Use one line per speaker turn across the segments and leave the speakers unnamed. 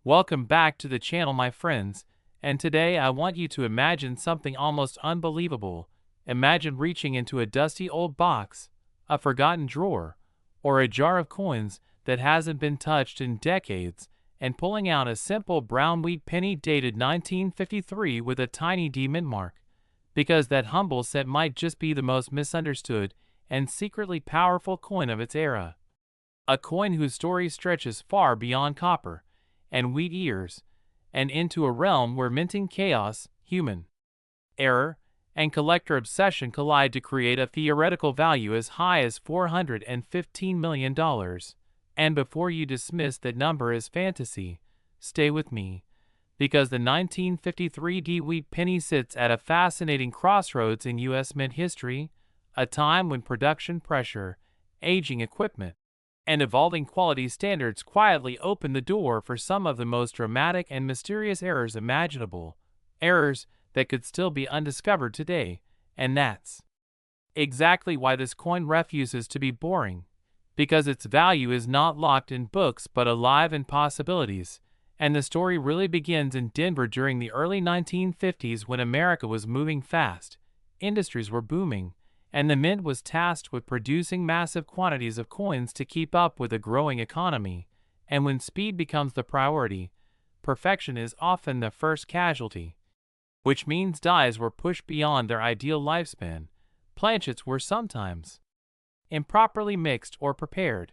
Welcome back to the channel, my friends, and today I want you to imagine something almost unbelievable. Imagine reaching into a dusty old box, a forgotten drawer, or a jar of coins that hasn't been touched in decades and pulling out a simple brown wheat penny dated 1953 with a tiny D mint mark, because that humble cent might just be the most misunderstood and secretly powerful coin of its era. A coin whose story stretches far beyond copper and wheat ears, and into a realm where minting chaos, human error, and collector obsession collide to create a theoretical value as high as $415 million. And before you dismiss that number as fantasy, stay with me, because the 1953 D wheat penny sits at a fascinating crossroads in U.S. mint history, a time when production pressure, aging equipment, and evolving quality standards quietly open the door for some of the most dramatic and mysterious errors imaginable, errors that could still be undiscovered today, and that's exactly why this coin refuses to be boring, because its value is not locked in books but alive in possibilities. And the story really begins in Denver during the early 1950s when America was moving fast, industries were booming, and the mint was tasked with producing massive quantities of coins to keep up with a growing economy. And when speed becomes the priority, perfection is often the first casualty, which means dies were pushed beyond their ideal lifespan. Planchets were sometimes improperly mixed or prepared,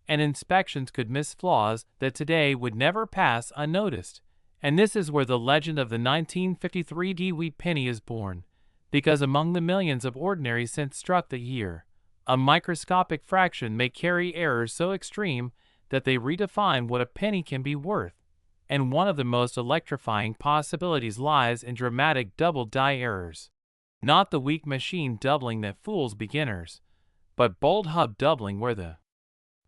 and inspections could miss flaws that today would never pass unnoticed. And this is where the legend of the 1953 D wheat penny is born, because among the millions of ordinary cents struck that year, a microscopic fraction may carry errors so extreme that they redefine what a penny can be worth. And one of the most electrifying possibilities lies in dramatic double die errors. Not the weak machine doubling that fools beginners, but bold hub doubling where the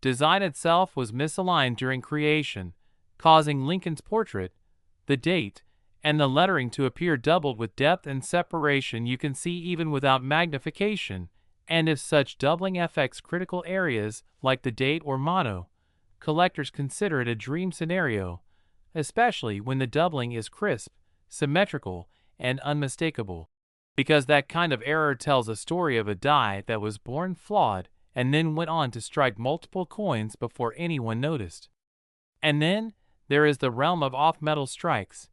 design itself was misaligned during creation, causing Lincoln's portrait, the date, and the lettering to appear doubled with depth and separation you can see even without magnification. And if such doubling affects critical areas like the date or motto, collectors consider it a dream scenario, especially when the doubling is crisp, symmetrical, and unmistakable, because that kind of error tells a story of a die that was born flawed and then went on to strike multiple coins before anyone noticed. And then there is the realm of off-metal strikes,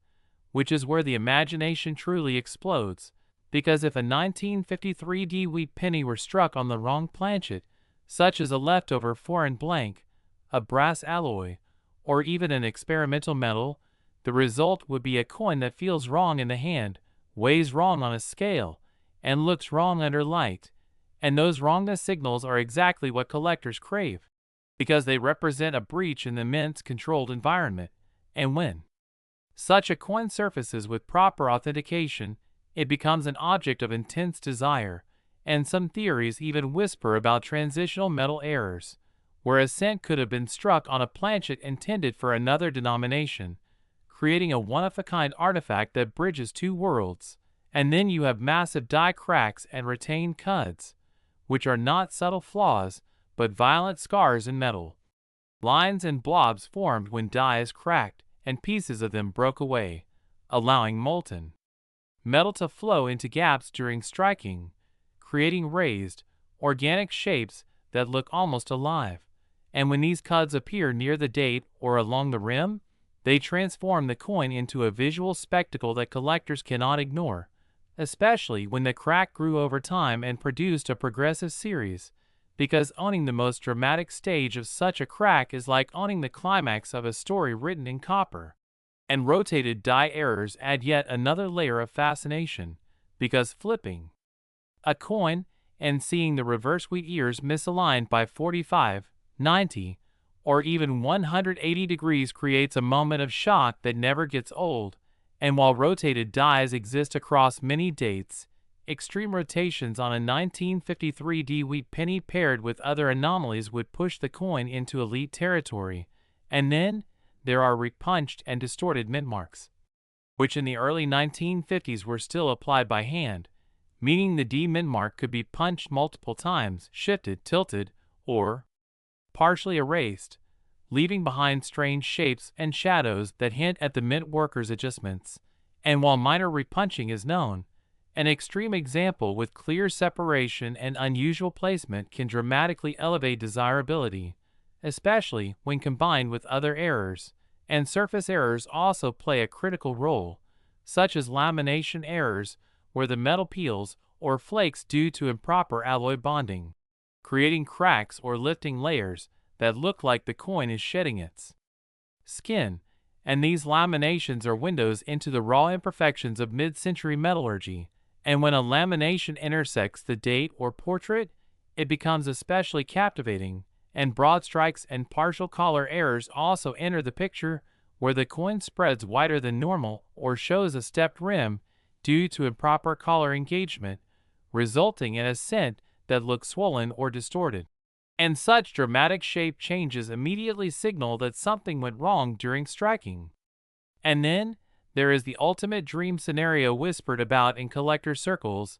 which is where the imagination truly explodes, because if a 1953 D wheat penny were struck on the wrong planchet, such as a leftover foreign blank, a brass alloy, or even an experimental metal, the result would be a coin that feels wrong in the hand, weighs wrong on a scale, and looks wrong under light. And those wrongness signals are exactly what collectors crave, because they represent a breach in the mint's controlled environment. And when such a coin surfaces with proper authentication, it becomes an object of intense desire, and some theories even whisper about transitional metal errors, where a cent could have been struck on a planchet intended for another denomination, creating a one-of-a-kind artifact that bridges two worlds. And then you have massive die cracks and retained cuds, which are not subtle flaws, but violent scars in metal. Lines and blobs formed when die is cracked, and pieces of them broke away, allowing molten metal to flow into gaps during striking, creating raised, organic shapes that look almost alive. And when these cuds appear near the date or along the rim, they transform the coin into a visual spectacle that collectors cannot ignore, especially when the crack grew over time and produced a progressive series, because owning the most dramatic stage of such a crack is like owning the climax of a story written in copper. And rotated die errors add yet another layer of fascination, because flipping a coin and seeing the reverse wheat ears misaligned by 45, 90, or even 180 degrees creates a moment of shock that never gets old. And while rotated dies exist across many dates, extreme rotations on a 1953 D wheat penny paired with other anomalies would push the coin into elite territory. And then there are repunched and distorted mint marks, which in the early 1950s were still applied by hand, meaning the D mint mark could be punched multiple times, shifted, tilted, or partially erased, leaving behind strange shapes and shadows that hint at the mint workers' adjustments. And while minor repunching is known, an extreme example with clear separation and unusual placement can dramatically elevate desirability, especially when combined with other errors. And surface errors also play a critical role, such as lamination errors, where the metal peels or flakes due to improper alloy bonding, creating cracks or lifting layers that look like the coin is shedding its skin. And these laminations are windows into the raw imperfections of mid-century metallurgy. And when a lamination intersects the date or portrait, it becomes especially captivating. And broad strikes and partial color errors also enter the picture, where the coin spreads wider than normal or shows a stepped rim due to improper color engagement, resulting in a cent that looks swollen or distorted. And such dramatic shape changes immediately signal that something went wrong during striking. And then, there is the ultimate dream scenario whispered about in collector circles,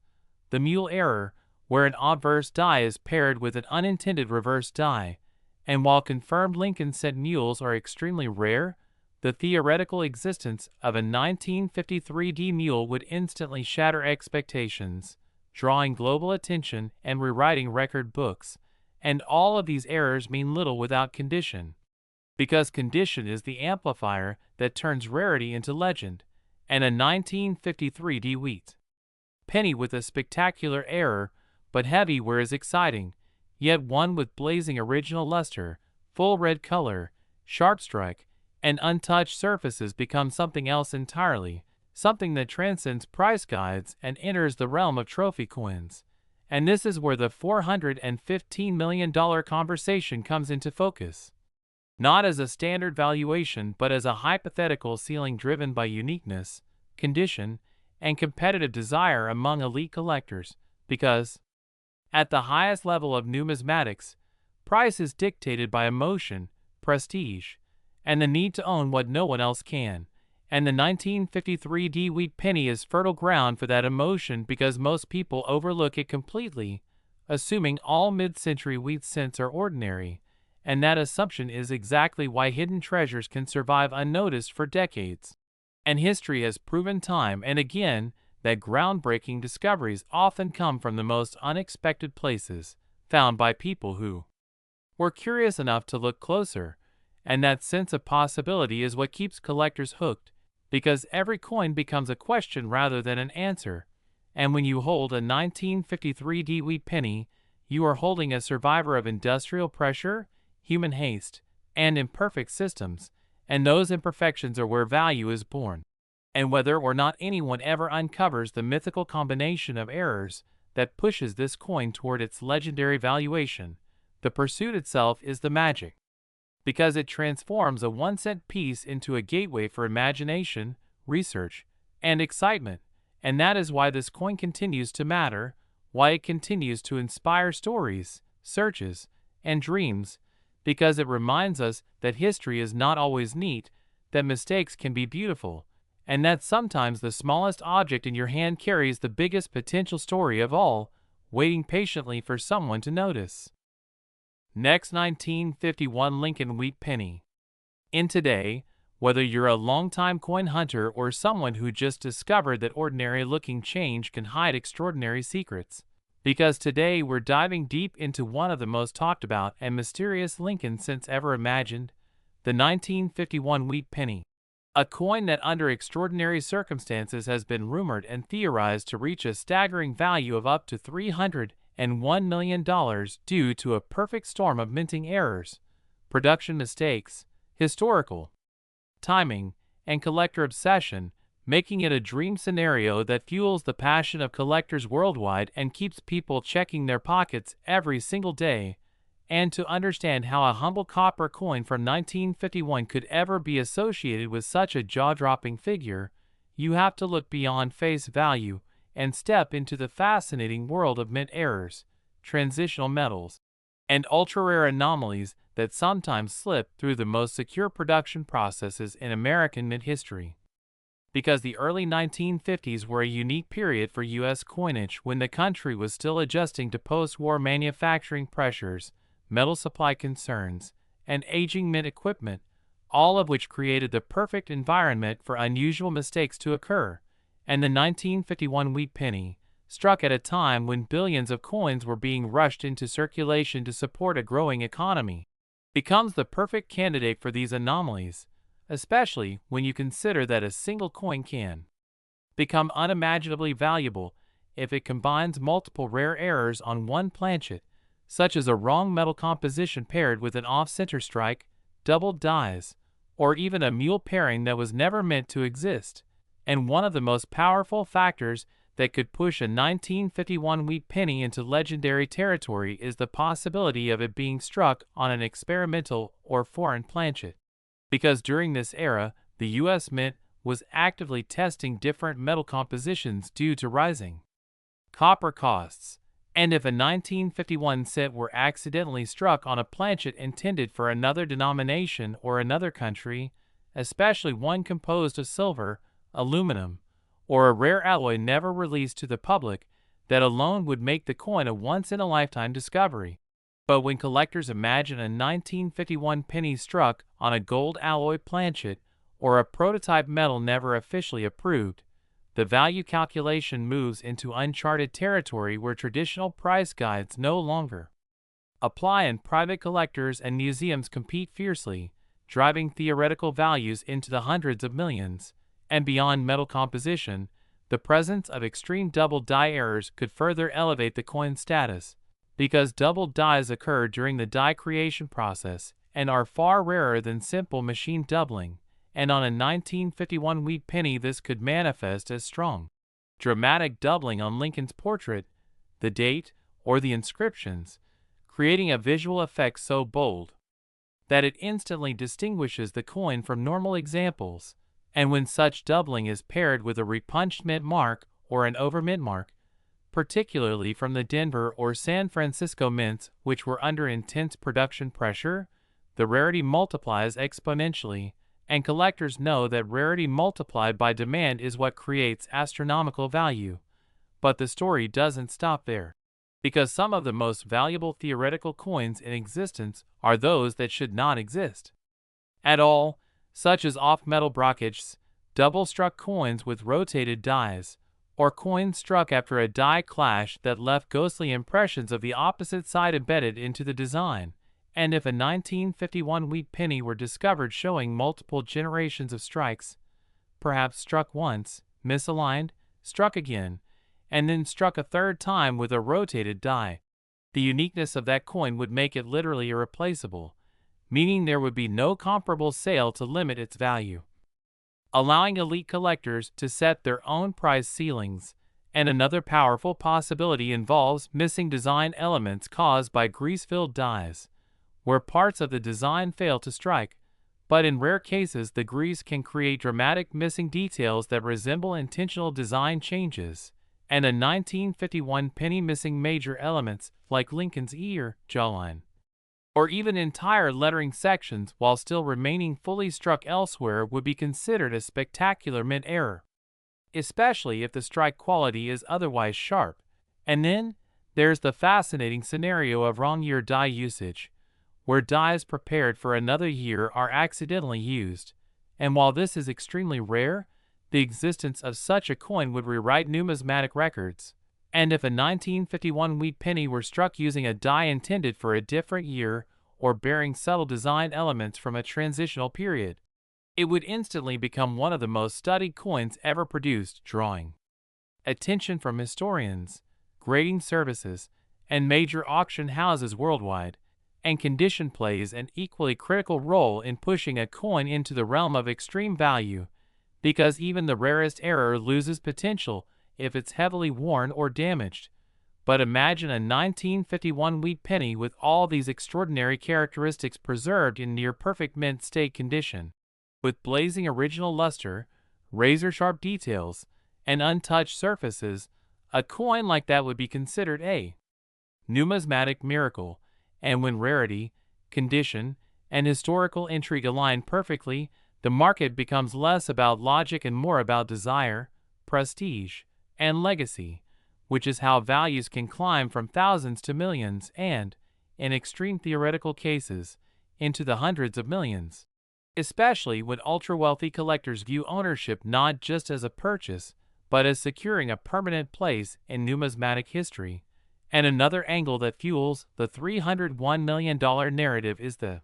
the mule error, where an obverse die is paired with an unintended reverse die. And while confirmed Lincoln cent mules are extremely rare, the theoretical existence of a 1953 D mule would instantly shatter expectations, drawing global attention and rewriting record books. And all of these errors mean little without condition, because condition is the amplifier that turns rarity into legend. And a 1953 D Wheat penny with a spectacular error, but heavyware is exciting, yet one with blazing original luster, full red color, sharp strike, and untouched surfaces becomes something else entirely, something that transcends price guides and enters the realm of trophy coins. And this is where the $415 million conversation comes into focus. Not as a standard valuation, but as a hypothetical ceiling driven by uniqueness, condition, and competitive desire among elite collectors, because, at the highest level of numismatics, price is dictated by emotion, prestige, and the need to own what no one else can. And the 1953 D Wheat penny is fertile ground for that emotion because most people overlook it completely, assuming all mid-century wheat cents are ordinary, and that assumption is exactly why hidden treasures can survive unnoticed for decades. And history has proven time and again that groundbreaking discoveries often come from the most unexpected places, found by people who were curious enough to look closer. And that sense of possibility is what keeps collectors hooked, because every coin becomes a question rather than an answer. And when you hold a 1953 D Wheat penny, you are holding a survivor of industrial pressure, human haste, and imperfect systems, and those imperfections are where value is born. And whether or not anyone ever uncovers the mythical combination of errors that pushes this coin toward its legendary valuation, the pursuit itself is the magic, because it transforms a 1-cent piece into a gateway for imagination, research, and excitement. And that is why this coin continues to matter, why it continues to inspire stories, searches, and dreams, because it reminds us that history is not always neat, that mistakes can be beautiful, and that sometimes the smallest object in your hand carries the biggest potential story of all, waiting patiently for someone to notice. Next, 1951 Lincoln Wheat penny. In today, whether you're a longtime coin hunter or someone who just discovered that ordinary-looking change can hide extraordinary secrets, because today we're diving deep into one of the most talked about and mysterious Lincoln cents ever imagined, the 1951 Wheat penny. A coin that under extraordinary circumstances has been rumored and theorized to reach a staggering value of up to $301 million due to a perfect storm of minting errors, production mistakes, historical timing, and collector obsession, making it a dream scenario that fuels the passion of collectors worldwide and keeps people checking their pockets every single day. And to understand how a humble copper coin from 1951 could ever be associated with such a jaw-dropping figure, you have to look beyond face value and step into the fascinating world of mint errors, transitional metals, and ultra-rare anomalies that sometimes slip through the most secure production processes in American mint history. Because the early 1950s were a unique period for U.S. coinage when the country was still adjusting to post-war manufacturing pressures, metal supply concerns, and aging mint equipment, all of which created the perfect environment for unusual mistakes to occur. And the 1951 wheat penny, struck at a time when billions of coins were being rushed into circulation to support a growing economy, becomes the perfect candidate for these anomalies, especially when you consider that a single coin can become unimaginably valuable if it combines multiple rare errors on one planchet, such as a wrong metal composition paired with an off-center strike, doubled dies, or even a mule pairing that was never meant to exist. And one of the most powerful factors that could push a 1951 wheat penny into legendary territory is the possibility of it being struck on an experimental or foreign planchet. Because during this era, the U.S. Mint was actively testing different metal compositions due to rising copper costs, and if a 1951 cent were accidentally struck on a planchet intended for another denomination or another country, especially one composed of silver, aluminum, or a rare alloy never released to the public, that alone would make the coin a once-in-a-lifetime discovery. But when collectors imagine a 1951 penny struck on a gold alloy planchet or a prototype metal never officially approved, the value calculation moves into uncharted territory where traditional price guides no longer apply and private collectors and museums compete fiercely, driving theoretical values into the hundreds of millions. And beyond metal composition, the presence of extreme double die errors could further elevate the coin's status, because double dies occur during the die creation process and are far rarer than simple machine doubling. And on a 1951 wheat penny this could manifest as strong, dramatic doubling on Lincoln's portrait, the date, or the inscriptions, creating a visual effect so bold that it instantly distinguishes the coin from normal examples. And when such doubling is paired with a repunched mint mark or an overmint mark, particularly from the Denver or San Francisco mints which were under intense production pressure, the rarity multiplies exponentially. And collectors know that rarity multiplied by demand is what creates astronomical value. But the story doesn't stop there, because some of the most valuable theoretical coins in existence are those that should not exist at all, such as off-metal brockages, double-struck coins with rotated dies, or coins struck after a die clash that left ghostly impressions of the opposite side embedded into the design. And if a 1951 wheat penny were discovered showing multiple generations of strikes, perhaps struck once, misaligned, struck again, and then struck a third time with a rotated die, the uniqueness of that coin would make it literally irreplaceable, meaning there would be no comparable sale to limit its value, allowing elite collectors to set their own price ceilings. And another powerful possibility involves missing design elements caused by grease-filled dies, where parts of the design fail to strike, but in rare cases the grease can create dramatic missing details that resemble intentional design changes. And a 1951 penny missing major elements like Lincoln's ear, jawline, or even entire lettering sections while still remaining fully struck elsewhere would be considered a spectacular mint error, especially if the strike quality is otherwise sharp. And then there's the fascinating scenario of wrong year die usage, where dies prepared for another year are accidentally used. And while this is extremely rare, the existence of such a coin would rewrite numismatic records. And if a 1951 wheat penny were struck using a die intended for a different year or bearing subtle design elements from a transitional period, it would instantly become one of the most studied coins ever produced, drawing attention from historians, grading services, and major auction houses worldwide. And condition plays an equally critical role in pushing a coin into the realm of extreme value, because even the rarest error loses potential if it's heavily worn or damaged. But imagine a 1951 wheat penny with all these extraordinary characteristics preserved in near-perfect mint state condition, with blazing original luster, razor-sharp details, and untouched surfaces. A coin like that would be considered a numismatic miracle. And when rarity, condition, and historical intrigue align perfectly, the market becomes less about logic and more about desire, prestige, and legacy, which is how values can climb from thousands to millions and, in extreme theoretical cases, into the hundreds of millions, especially when ultra-wealthy collectors view ownership not just as a purchase, but as securing a permanent place in numismatic history. And another angle that fuels the $301 million narrative is the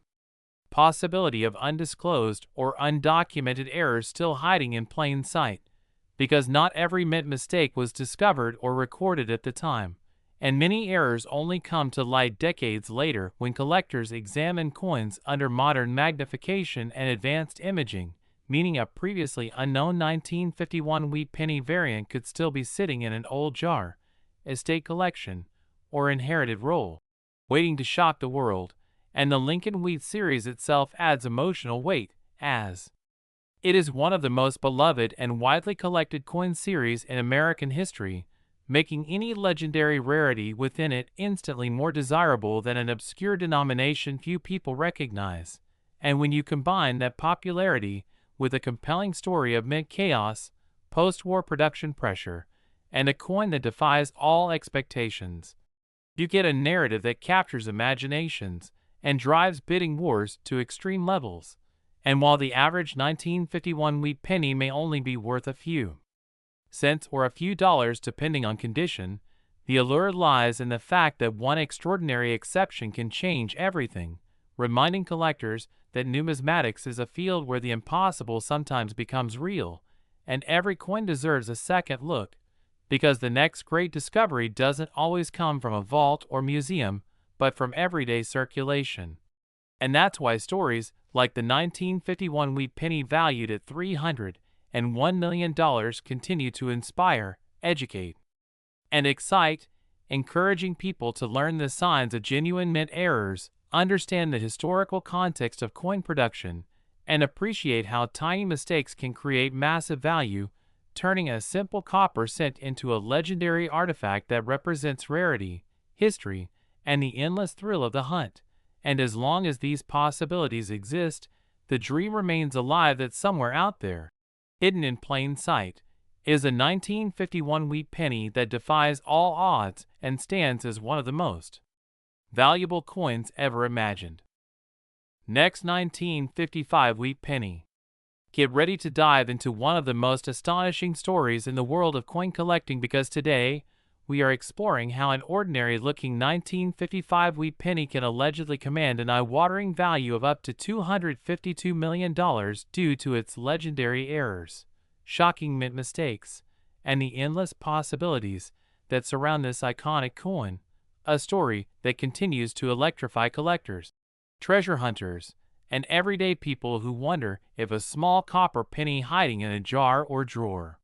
possibility of undisclosed or undocumented errors still hiding in plain sight, because not every mint mistake was discovered or recorded at the time, and many errors only come to light decades later when collectors examine coins under modern magnification and advanced imaging, meaning a previously unknown 1951 wheat penny variant could still be sitting in an old jar, estate collection, or inherited roll, waiting to shock the world. And the Lincoln Wheat series itself adds emotional weight, as it is one of the most beloved and widely collected coin series in American history, making any legendary rarity within it instantly more desirable than an obscure denomination few people recognize. And when you combine that popularity with a compelling story of mint chaos, post-war production pressure, and a coin that defies all expectations, you get a narrative that captures imaginations and drives bidding wars to extreme levels. And while the average 1951 wheat penny may only be worth a few cents or a few dollars depending on condition, the allure lies in the fact that one extraordinary exception can change everything, reminding collectors that numismatics is a field where the impossible sometimes becomes real, and every coin deserves a second look, because the next great discovery doesn't always come from a vault or museum, but from everyday circulation. And that's why stories like the 1951 wheat penny valued at $301 million continue to inspire, educate, and excite, encouraging people to learn the signs of genuine mint errors, understand the historical context of coin production, and appreciate how tiny mistakes can create massive value, turning a simple copper cent into a legendary artifact that represents rarity, history, and the endless thrill of the hunt. And as long as these possibilities exist, the dream remains alive that somewhere out there, hidden in plain sight, is a 1951 wheat penny that defies all odds and stands as one of the most valuable coins ever imagined. Next, 1955 wheat penny. Get ready to dive into one of the most astonishing stories in the world of coin collecting, because today, we are exploring how an ordinary-looking 1955 wheat penny can allegedly command an eye-watering value of up to $252 million due to its legendary errors, shocking mint mistakes, and the endless possibilities that surround this iconic coin, a story that continues to electrify collectors, treasure hunters, and everyday people who wonder if a small copper penny hiding in a jar or drawer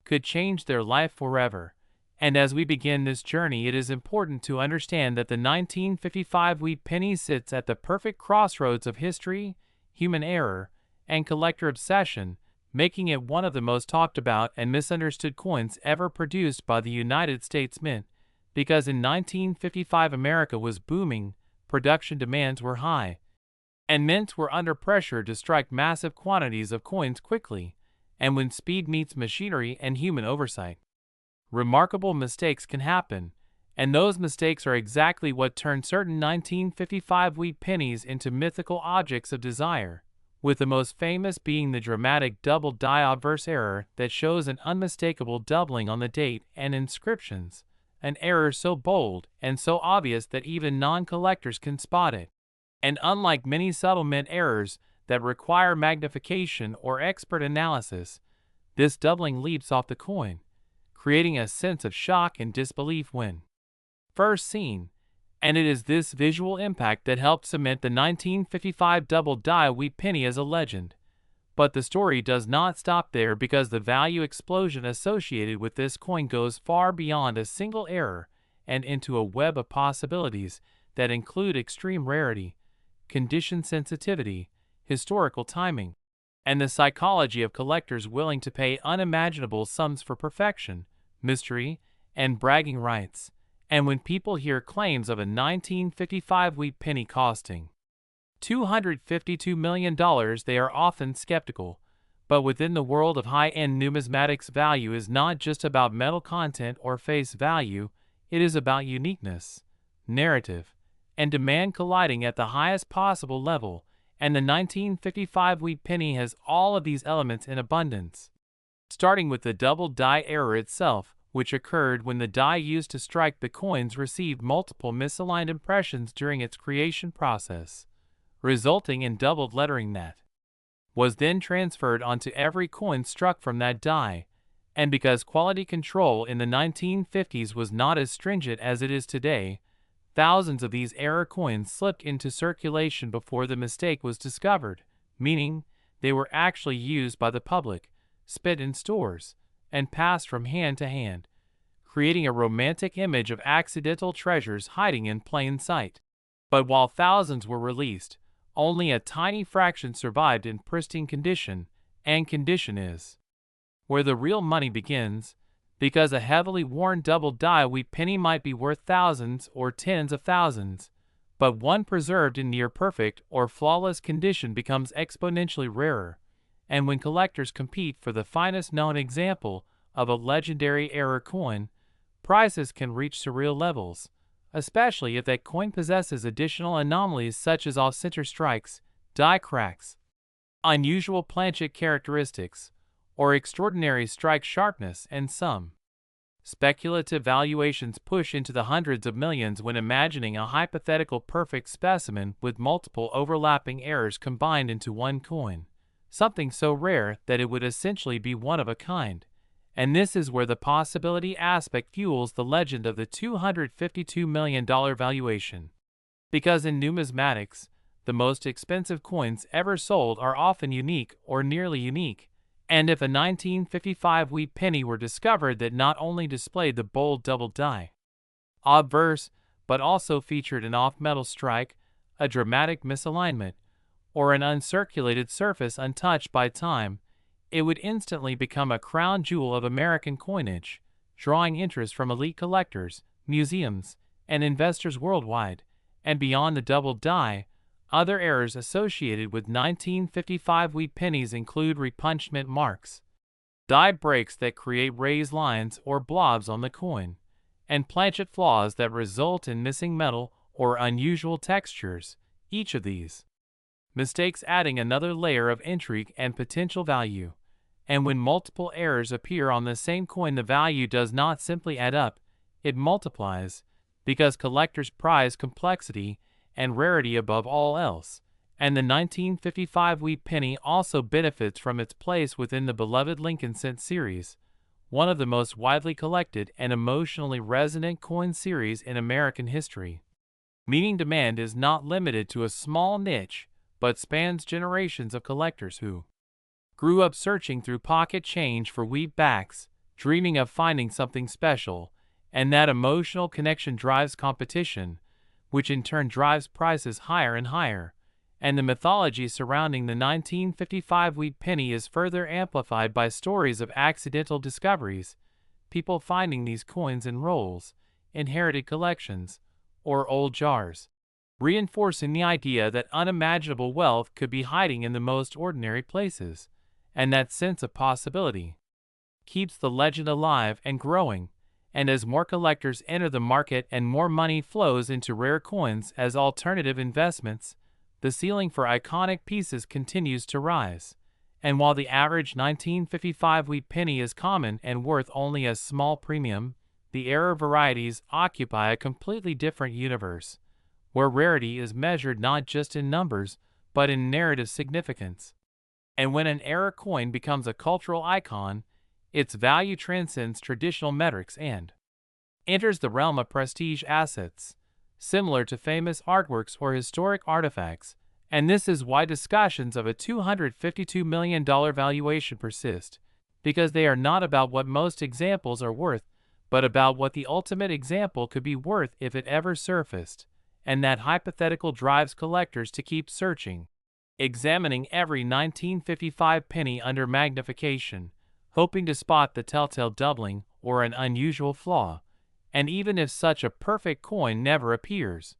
could change their life forever. And as we begin this journey, it is important to understand that the 1955 wheat penny sits at the perfect crossroads of history, human error, and collector obsession, making it one of the most talked about and misunderstood coins ever produced by the United States Mint. Because in 1955 America was booming, production demands were high, and mints were under pressure to strike massive quantities of coins quickly. And when speed meets machinery and human oversight, remarkable mistakes can happen, and those mistakes are exactly what turned certain 1955 wheat pennies into mythical objects of desire, with the most famous being the dramatic double die obverse error that shows an unmistakable doubling on the date and inscriptions, an error so bold and so obvious that even non-collectors can spot it. And unlike many subtle mint errors that require magnification or expert analysis, this doubling leaps off the coin, creating a sense of shock and disbelief when first seen, and it is this visual impact that helped cement the 1955 double die wheat penny as a legend. But the story does not stop there, because the value explosion associated with this coin goes far beyond a single error and into a web of possibilities that include extreme rarity, condition sensitivity, historical timing, and the psychology of collectors willing to pay unimaginable sums for perfection, mystery, and bragging rights. And when people hear claims of a 1955 wheat penny costing $252 million, they are often skeptical. But within the world of high-end numismatics, value is not just about metal content or face value, it is about uniqueness, narrative, and demand colliding at the highest possible level, and the 1955 wheat penny has all of these elements in abundance. Starting with the double die error itself, which occurred when the die used to strike the coins received multiple misaligned impressions during its creation process, resulting in doubled lettering that was then transferred onto every coin struck from that die. And because quality control in the 1950s was not as stringent as it is today, thousands of these error coins slipped into circulation before the mistake was discovered, meaning they were actually used by the public, spent in stores, and passed from hand to hand, creating a romantic image of accidental treasures hiding in plain sight. But while thousands were released, only a tiny fraction survived in pristine condition, and condition is where the real money begins, because a heavily worn double die wheat penny might be worth thousands or tens of thousands, but one preserved in near perfect or flawless condition becomes exponentially rarer, and when collectors compete for the finest known example of a legendary error coin, prices can reach surreal levels, especially if that coin possesses additional anomalies such as off-center strikes, die cracks, unusual planchet characteristics, or extraordinary strike sharpness, and some speculative valuations push into the hundreds of millions when imagining a hypothetical perfect specimen with multiple overlapping errors combined into one coin, something so rare that it would essentially be one of a kind. And this is where the possibility aspect fuels the legend of the $252 million valuation. Because in numismatics, the most expensive coins ever sold are often unique or nearly unique, and if a 1955 wheat penny were discovered that not only displayed the bold double die obverse, but also featured an off-metal strike, a dramatic misalignment, or an uncirculated surface untouched by time, it would instantly become a crown jewel of American coinage, drawing interest from elite collectors, museums, and investors worldwide. And beyond the double die, other errors associated with 1955 wheat pennies include repunchment marks, die breaks that create raised lines or blobs on the coin, and planchet flaws that result in missing metal or unusual textures, each of these mistakes adding another layer of intrigue and potential value. And when multiple errors appear on the same coin, the value does not simply add up, it multiplies, because collectors prize complexity and rarity above all else, and the 1955 wheat penny also benefits from its place within the beloved Lincoln cent series, one of the most widely collected and emotionally resonant coin series in American history. Meaning demand is not limited to a small niche, but spans generations of collectors who grew up searching through pocket change for wheat backs, dreaming of finding something special, and that emotional connection drives competition, which in turn drives prices higher and higher, and the mythology surrounding the 1955 wheat penny is further amplified by stories of accidental discoveries, people finding these coins in rolls, inherited collections, or old jars, reinforcing the idea that unimaginable wealth could be hiding in the most ordinary places, and that sense of possibility keeps the legend alive and growing. And as more collectors enter the market and more money flows into rare coins as alternative investments, the ceiling for iconic pieces continues to rise. And while the average 1955 wheat penny is common and worth only a small premium, the error varieties occupy a completely different universe, where rarity is measured not just in numbers, but in narrative significance. And when an error coin becomes a cultural icon, its value transcends traditional metrics and enters the realm of prestige assets, similar to famous artworks or historic artifacts. And this is why discussions of a $252 million valuation persist, because they are not about what most examples are worth, but about what the ultimate example could be worth if it ever surfaced, and that hypothetical drives collectors to keep searching, examining every 1955 penny under magnification, hoping to spot the telltale doubling or an unusual flaw. And even if such a perfect coin never appears,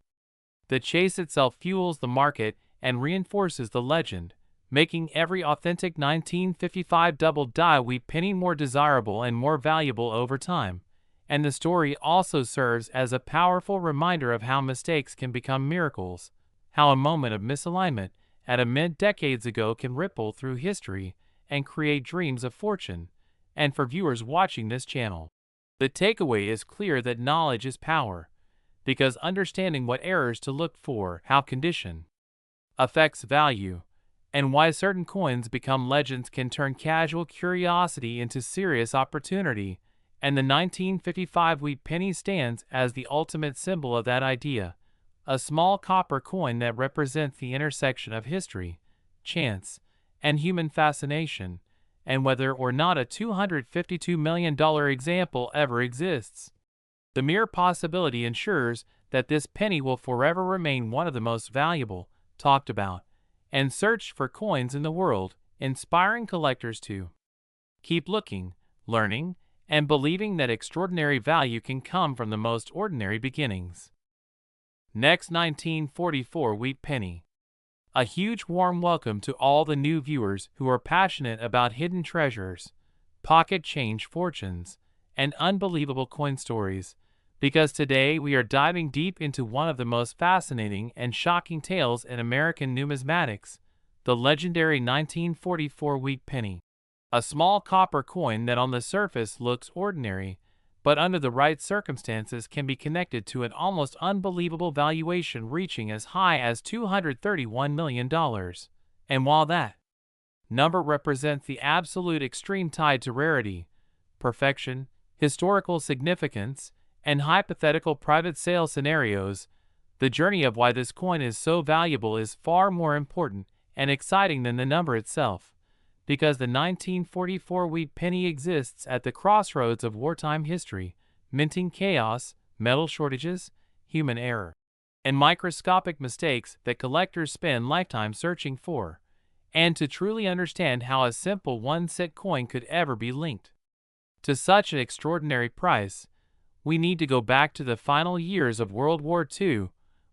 the chase itself fuels the market and reinforces the legend, making every authentic 1955 double die wheat penny more desirable and more valuable over time. And the story also serves as a powerful reminder of how mistakes can become miracles, how a moment of misalignment at a mint decades ago can ripple through history and create dreams of fortune. And for viewers watching this channel, the takeaway is clear that knowledge is power, because understanding what errors to look for, how condition affects value, and why certain coins become legends can turn casual curiosity into serious opportunity. And the 1955 wheat penny stands as the ultimate symbol of that idea, a small copper coin that represents the intersection of history, chance, and human fascination, and whether or not a $252 million example ever exists. The mere possibility ensures that this penny will forever remain one of the most valuable, talked about, and searched for coins in the world, inspiring collectors to keep looking, learning, and believing that extraordinary value can come from the most ordinary beginnings. Next, 1944 wheat penny. A huge warm welcome to all the new viewers who are passionate about hidden treasures, pocket change fortunes, and unbelievable coin stories, because today we are diving deep into one of the most fascinating and shocking tales in American numismatics, the legendary 1944 wheat penny. A small copper coin that on the surface looks ordinary, but under the right circumstances can be connected to an almost unbelievable valuation reaching as high as $231 million. And while that number represents the absolute extreme tied to rarity, perfection, historical significance, and hypothetical private sale scenarios, the journey of why this coin is so valuable is far more important and exciting than the number itself, because the 1944 wheat penny exists at the crossroads of wartime history, minting chaos, metal shortages, human error, and microscopic mistakes that collectors spend lifetimes searching for, and to truly understand how a simple one-cent coin could ever be linked to such an extraordinary price, we need to go back to the final years of World War II,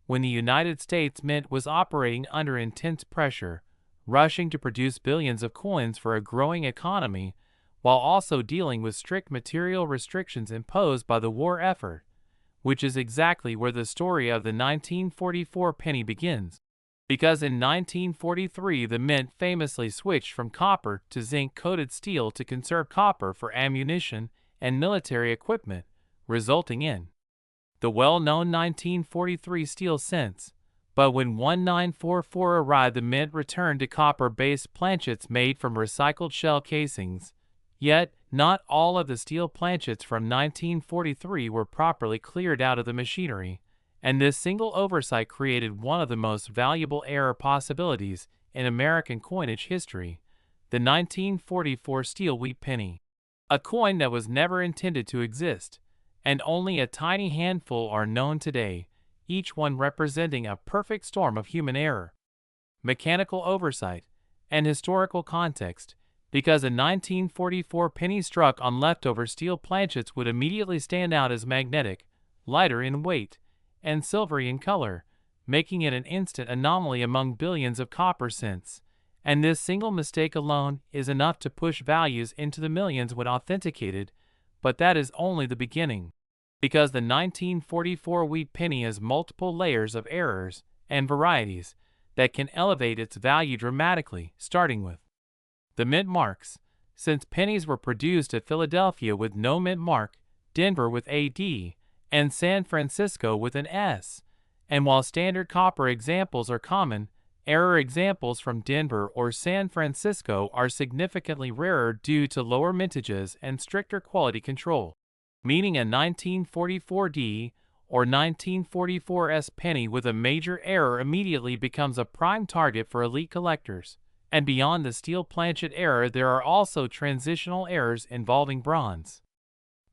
when the United States Mint was operating under intense pressure, rushing to produce billions of coins for a growing economy, while also dealing with strict material restrictions imposed by the war effort, which is exactly where the story of the 1944 penny begins. Because in 1943 the Mint famously switched from copper to zinc-coated steel to conserve copper for ammunition and military equipment, resulting in the well-known 1943 steel cents. But when 1944 arrived, the Mint returned to copper-based planchets made from recycled shell casings. Yet, not all of the steel planchets from 1943 were properly cleared out of the machinery, and this single oversight created one of the most valuable error possibilities in American coinage history, the 1944 steel wheat penny, a coin that was never intended to exist, and only a tiny handful are known today, each one representing a perfect storm of human error, mechanical oversight, and historical context, because a 1944 penny struck on leftover steel planchets would immediately stand out as magnetic, lighter in weight, and silvery in color, making it an instant anomaly among billions of copper cents. And this single mistake alone is enough to push values into the millions when authenticated, but that is only the beginning, because the 1944 wheat penny has multiple layers of errors and varieties that can elevate its value dramatically, starting with the mint marks, since pennies were produced at Philadelphia with no mint mark, Denver with a D, and San Francisco with an S. And while standard copper examples are common, error examples from Denver or San Francisco are significantly rarer due to lower mintages and stricter quality control, meaning a 1944D or 1944S penny with a major error immediately becomes a prime target for elite collectors. And beyond the steel planchet error, there are also transitional errors involving bronze,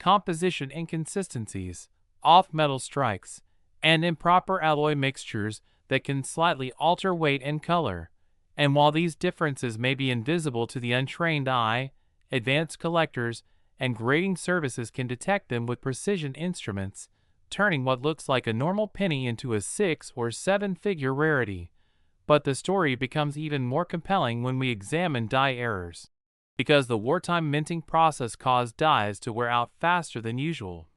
composition inconsistencies, off-metal strikes, and improper alloy mixtures that can slightly alter weight and color. And while these differences may be invisible to the untrained eye, advanced collectors and grading services can detect them with precision instruments, turning what looks like a normal penny into a 6- or 7-figure rarity. But the story becomes even more compelling when we examine die errors, because the wartime minting process caused dies to wear out faster than usual.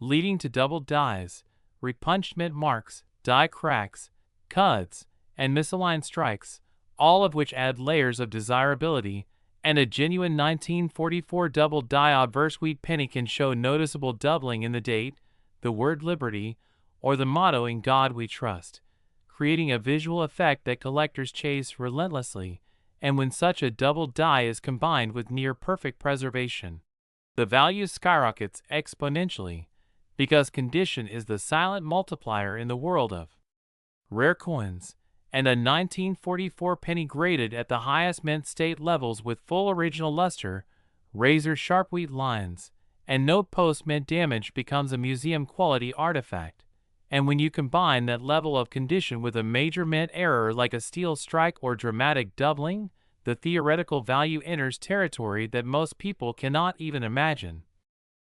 leading to doubled dies, repunched mint marks, die cracks, cuds, and misaligned strikes, all of which add layers of desirability, and a genuine 1944 double die obverse wheat penny can show noticeable doubling in the date, the word liberty, or the motto "In God We Trust," creating a visual effect that collectors chase relentlessly. And when such a double die is combined with near-perfect preservation, the value skyrockets exponentially, because condition is the silent multiplier in the world of rare coins, and a 1944 penny graded at the highest mint state levels with full original luster, razor-sharp wheat lines, and no post-mint damage becomes a museum-quality artifact. And when you combine that level of condition with a major mint error like a steel strike or dramatic doubling, the theoretical value enters territory that most people cannot even imagine.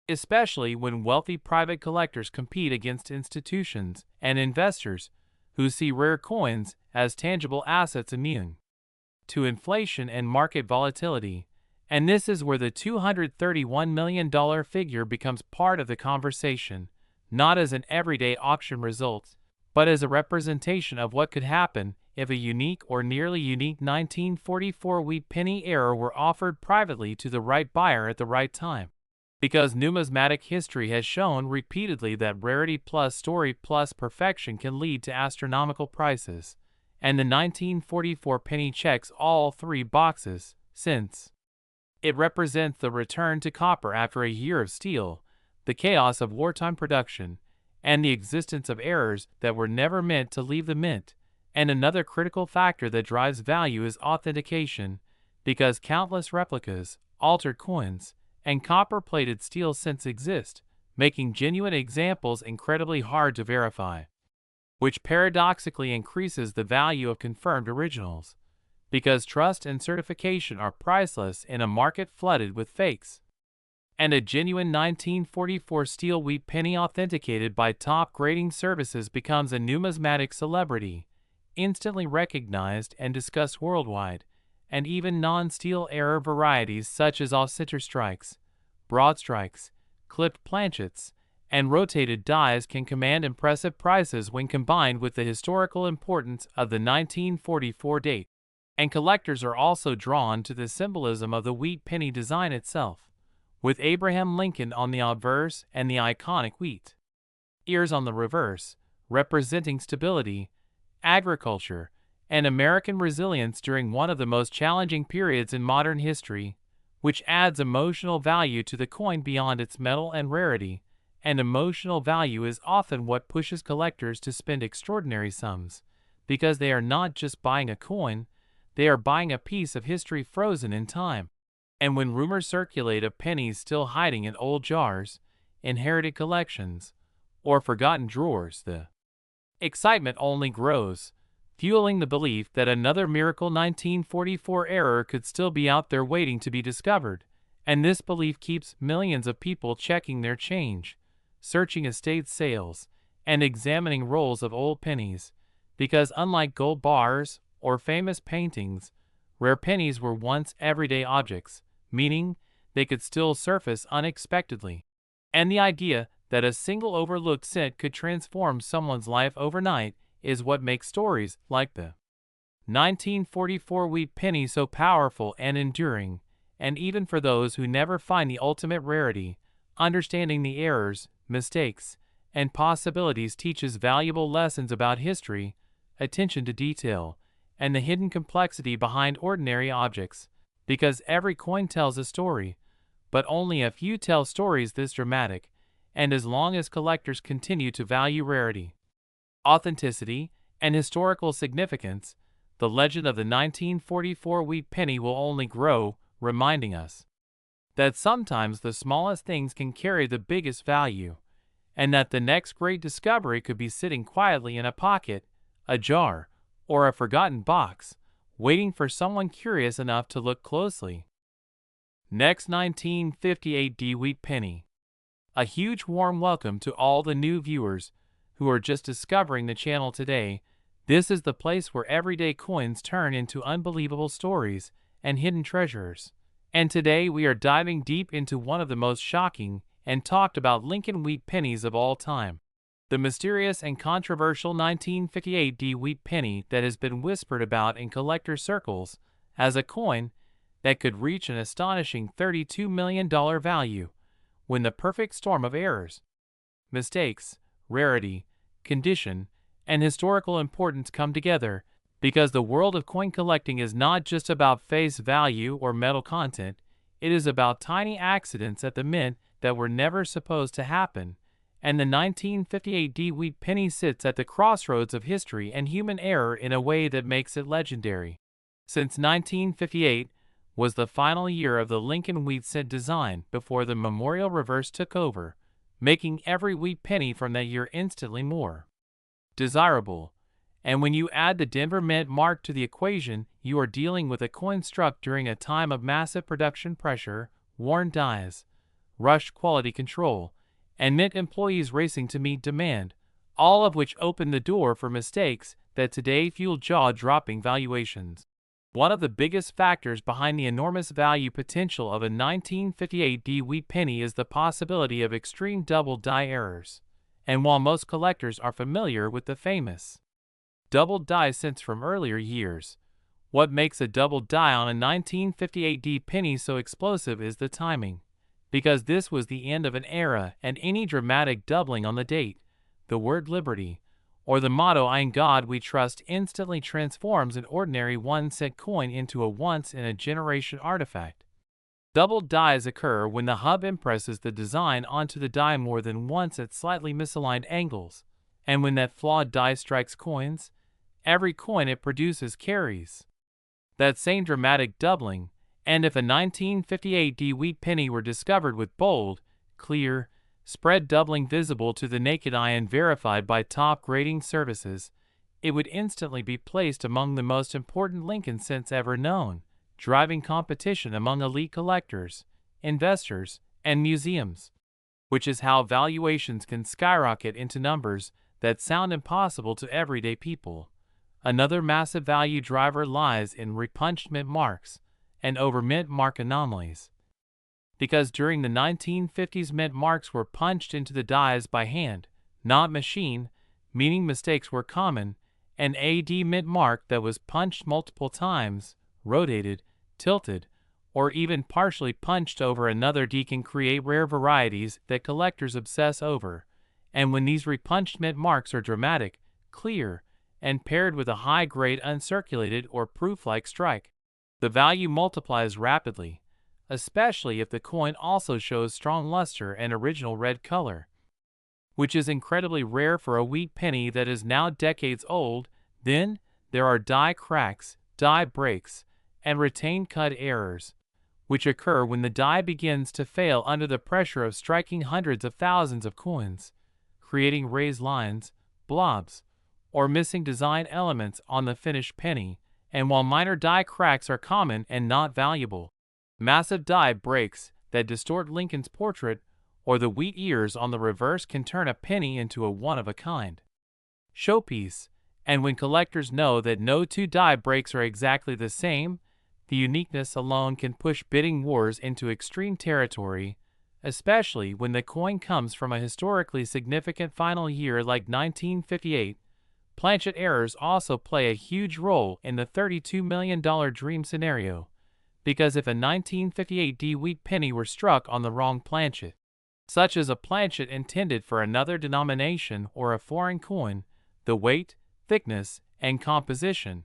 Especially when wealthy private collectors compete against institutions and investors who see rare coins as tangible assets immune to inflation and market volatility. And this is where the $231 million figure becomes part of the conversation, not as an everyday auction result, but as a representation of what could happen if a unique or nearly unique 1944 wheat penny error were offered privately to the right buyer at the right time. Because numismatic history has shown repeatedly that rarity plus story plus perfection can lead to astronomical prices, and the 1944 penny checks all three boxes, since it represents the return to copper after a year of steel, the chaos of wartime production, and the existence of errors that were never meant to leave the mint. And another critical factor that drives value is authentication, because countless replicas, altered coins, and copper-plated steel cents exist, making genuine examples incredibly hard to verify, which paradoxically increases the value of confirmed originals, because trust and certification are priceless in a market flooded with fakes. And a genuine 1944 steel wheat penny authenticated by top grading services becomes a numismatic celebrity, instantly recognized and discussed worldwide. And even non-steel error varieties such as off-center strikes, broad strikes, clipped planchets, and rotated dies can command impressive prices when combined with the historical importance of the 1944 date. And collectors are also drawn to the symbolism of the wheat penny design itself, with Abraham Lincoln on the obverse and the iconic wheat ears on the reverse, representing stability, agriculture, and American resilience during one of the most challenging periods in modern history, which adds emotional value to the coin beyond its metal and rarity. And emotional value is often what pushes collectors to spend extraordinary sums, because they are not just buying a coin, they are buying a piece of history frozen in time. And when rumors circulate of pennies still hiding in old jars, inherited collections, or forgotten drawers, the excitement only grows, fueling the belief that another miracle 1944 error could still be out there waiting to be discovered. And this belief keeps millions of people checking their change, searching estate sales, and examining rolls of old pennies, because unlike gold bars or famous paintings, rare pennies were once everyday objects, meaning they could still surface unexpectedly. And the idea that a single overlooked cent could transform someone's life overnight is what makes stories like the 1944 wheat penny so powerful and enduring. And even for those who never find the ultimate rarity, understanding the errors, mistakes, and possibilities teaches valuable lessons about history, attention to detail, and the hidden complexity behind ordinary objects, because every coin tells a story, but only a few tell stories this dramatic. And as long as collectors continue to value rarity, authenticity, and historical significance, the legend of the 1944 wheat penny will only grow, reminding us that sometimes the smallest things can carry the biggest value, and that the next great discovery could be sitting quietly in a pocket, a jar, or a forgotten box, waiting for someone curious enough to look closely. Next, 1958 D wheat penny. A huge warm welcome to all the new viewers who are just discovering the channel today. This is the place where everyday coins turn into unbelievable stories and hidden treasures. And today we are diving deep into one of the most shocking and talked about Lincoln Wheat Pennies of all time. The mysterious and controversial 1958 Wheat Penny that has been whispered about in collector circles as a coin that could reach an astonishing $32 million value when the perfect storm of errors, mistakes, rarity, condition, and historical importance come together, because the world of coin collecting is not just about face value or metal content, it is about tiny accidents at the mint that were never supposed to happen, and the 1958 Wheat Penny sits at the crossroads of history and human error in a way that makes it legendary. Since 1958 was the final year of the Lincoln Wheat Cent design before the memorial reverse took over, making every wheat penny from that year instantly more desirable. And when you add the Denver Mint mark to the equation, you are dealing with a coin struck during a time of massive production pressure, worn dies, rushed quality control, and mint employees racing to meet demand, all of which opened the door for mistakes that today fuel jaw-dropping valuations. One of the biggest factors behind the enormous value potential of a 1958 Wheat Penny is the possibility of extreme double die errors. And while most collectors are familiar with the famous double die cents from earlier years, what makes a double die on a 1958 penny so explosive is the timing. Because this was the end of an era, and any dramatic doubling on the date, the word liberty, or the motto "In God We Trust" instantly transforms an ordinary 1-cent coin into a once-in-a-generation artifact. Double dies occur when the hub impresses the design onto the die more than once at slightly misaligned angles, and when that flawed die strikes coins, every coin it produces carries that same dramatic doubling. And if a 1958 Wheat Penny were discovered with bold, clear, spread doubling visible to the naked eye and verified by top grading services, it would instantly be placed among the most important Lincoln cents ever known, driving competition among elite collectors, investors, and museums. Which is how valuations can skyrocket into numbers that sound impossible to everyday people. Another massive value driver lies in repunched mint marks and over-mint mark anomalies. Because during the 1950s, mint marks were punched into the dies by hand, not machine, meaning mistakes were common. An AD mint mark that was punched multiple times, rotated, tilted, or even partially punched over another D can create rare varieties that collectors obsess over. And when these repunched mint marks are dramatic, clear, and paired with a high-grade uncirculated or proof-like strike, the value multiplies rapidly, especially if the coin also shows strong luster and original red color, which is incredibly rare for a wheat penny that is now decades old. Then, there are die cracks, die breaks, and retained cut errors, which occur when the die begins to fail under the pressure of striking hundreds of thousands of coins, creating raised lines, blobs, or missing design elements on the finished penny. And while minor die cracks are common and not valuable, massive die breaks that distort Lincoln's portrait or the wheat ears on the reverse can turn a penny into a one-of-a-kind showpiece. And when collectors know that no two die breaks are exactly the same, the uniqueness alone can push bidding wars into extreme territory, especially when the coin comes from a historically significant final year like 1958. Planchet errors also play a huge role in the $32 million dream scenario, because if a 1958 Wheat Penny were struck on the wrong planchet, such as a planchet intended for another denomination or a foreign coin, the weight, thickness, and composition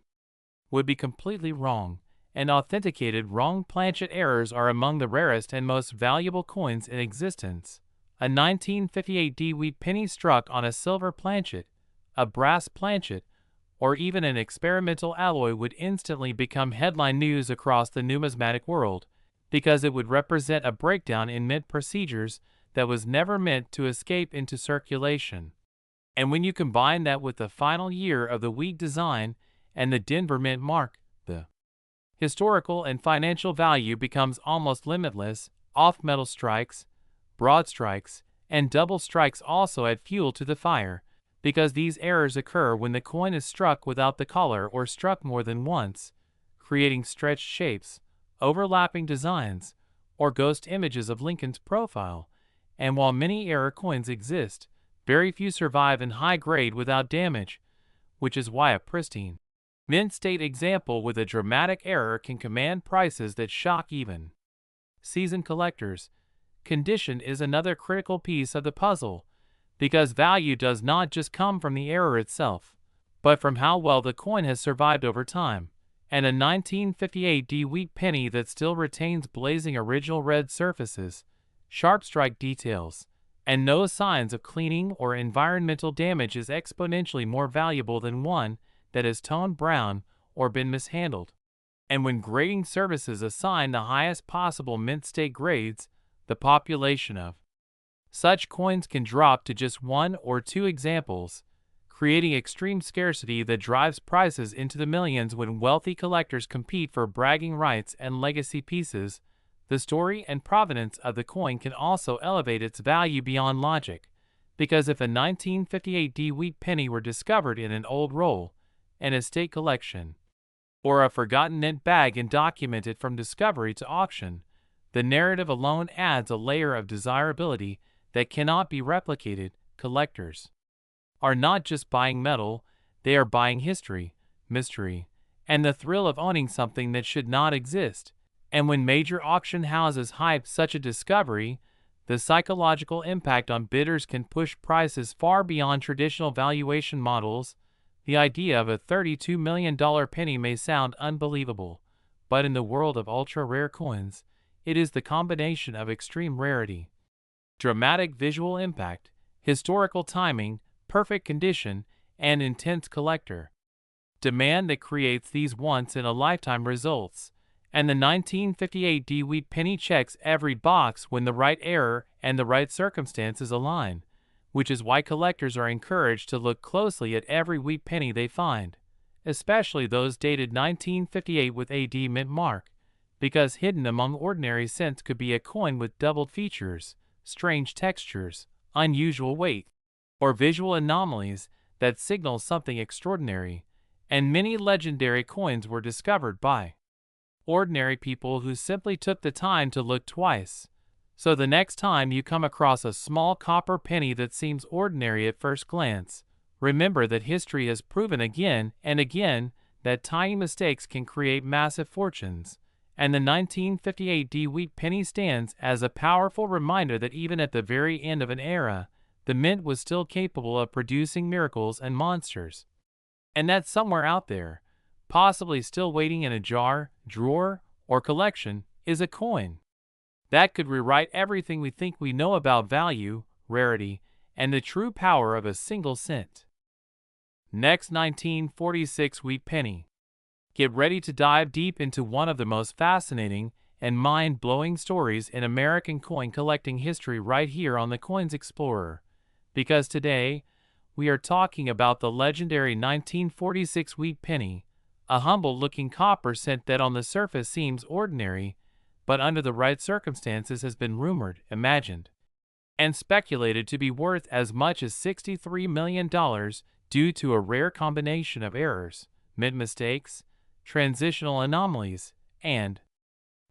would be completely wrong, and authenticated wrong planchet errors are among the rarest and most valuable coins in existence. A 1958 Wheat Penny struck on a silver planchet, a brass planchet, or even an experimental alloy would instantly become headline news across the numismatic world, because it would represent a breakdown in mint procedures that was never meant to escape into circulation. And when you combine that with the final year of the wheat design and the Denver mint mark, the historical and financial value becomes almost limitless. Off-metal strikes, broad strikes, and double strikes also add fuel to the fire, because these errors occur when the coin is struck without the collar or struck more than once, creating stretched shapes, overlapping designs, or ghost images of Lincoln's profile. and while many error coins exist, very few survive in high grade without damage, which is why a pristine, mint state example with a dramatic error can command prices that shock even seasoned collectors. Condition is another critical piece of the puzzle, because value does not just come from the error itself, but from how well the coin has survived over time. And a 1958 wheat penny that still retains blazing original red surfaces, sharp strike details, and no signs of cleaning or environmental damage is exponentially more valuable than one that has toned brown or been mishandled. And when grading services assign the highest possible mint state grades, the population of such coins can drop to just one or two examples, creating extreme scarcity that drives prices into the millions when wealthy collectors compete for bragging rights and legacy pieces. The story and provenance of the coin can also elevate its value beyond logic, because if a 1958 wheat penny were discovered in an old roll, an estate collection, or a forgotten mint bag and documented from discovery to auction, the narrative alone adds a layer of desirability that cannot be replicated. Collectors are not just buying metal, they are buying history, mystery, and the thrill of owning something that should not exist. And when major auction houses hype such a discovery, the psychological impact on bidders can push prices far beyond traditional valuation models. The idea of a $32 million penny may sound unbelievable, but in the world of ultra-rare coins, it is the combination of extreme rarity, dramatic visual impact, historical timing, perfect condition, and intense collector demand that creates these once-in-a-lifetime results. And the 1958 wheat penny checks every box when the right error and the right circumstances align, which is why collectors are encouraged to look closely at every wheat penny they find, especially those dated 1958 with AD mint mark, because hidden among ordinary cents could be a coin with doubled features, strange textures, unusual weight, or visual anomalies that signal something extraordinary. And many legendary coins were discovered by ordinary people who simply took the time to look twice. So the next time you come across a small copper penny that seems ordinary at first glance, remember that history has proven again and again that tiny mistakes can create massive fortunes. And the 1958 wheat penny stands as a powerful reminder that even at the very end of an era, the mint was still capable of producing miracles and monsters. And that somewhere out there, possibly still waiting in a jar, drawer, or collection, is a coin that could rewrite everything we think we know about value, rarity, and the true power of a single cent. Next, 1946 wheat penny. Get ready to dive deep into one of the most fascinating and mind-blowing stories in American coin collecting history right here on the Coins Explorer. Because today, we are talking about the legendary 1946 wheat penny, a humble-looking copper cent that on the surface seems ordinary, but under the right circumstances has been rumored, imagined, and speculated to be worth as much as $63 million due to a rare combination of errors, mint mistakes, transitional anomalies, and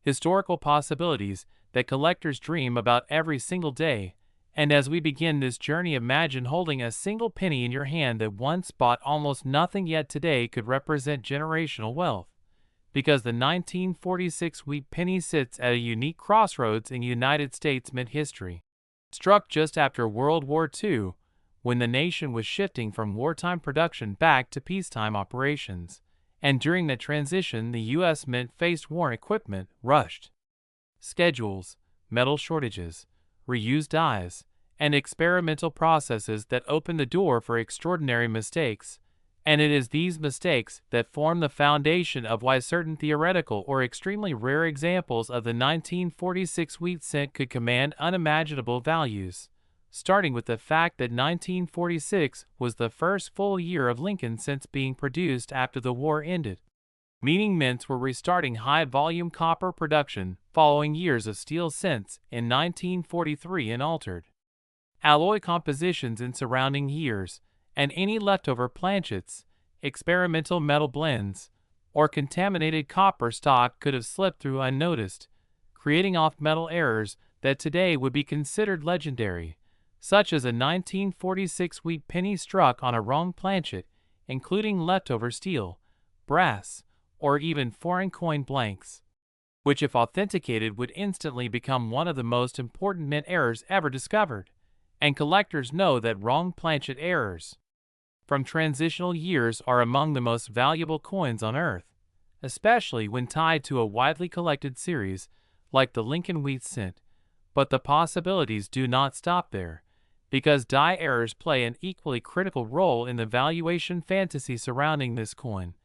historical possibilities that collectors dream about every single day. And as we begin this journey, imagine holding a single penny in your hand that once bought almost nothing yet today could represent generational wealth. Because the 1946 wheat penny sits at a unique crossroads in United States mint history. Struck just after World War II, when the nation was shifting from wartime production back to peacetime operations, and during that transition the U.S. Mint faced war equipment, rushed schedules, metal shortages, reused dies, and experimental processes that opened the door for extraordinary mistakes. And it is these mistakes that form the foundation of why certain theoretical or extremely rare examples of the 1946 wheat cent could command unimaginable values, starting with the fact that 1946 was the first full year of Lincoln cents being produced after the war ended, meaning mints were restarting high-volume copper production following years of steel cents in 1943 and altered alloy compositions in surrounding years, and any leftover planchets, experimental metal blends, or contaminated copper stock could have slipped through unnoticed, creating off-metal errors that today would be considered legendary, such as a 1946 wheat penny struck on a wrong planchet, including leftover steel, brass, or even foreign coin blanks, which if authenticated would instantly become one of the most important mint errors ever discovered. And collectors know that wrong planchet errors from transitional years are among the most valuable coins on Earth, especially when tied to a widely collected series like the Lincoln Wheat Cent. But the possibilities do not stop there, because die errors play an equally critical role in the valuation fantasy surrounding this coin,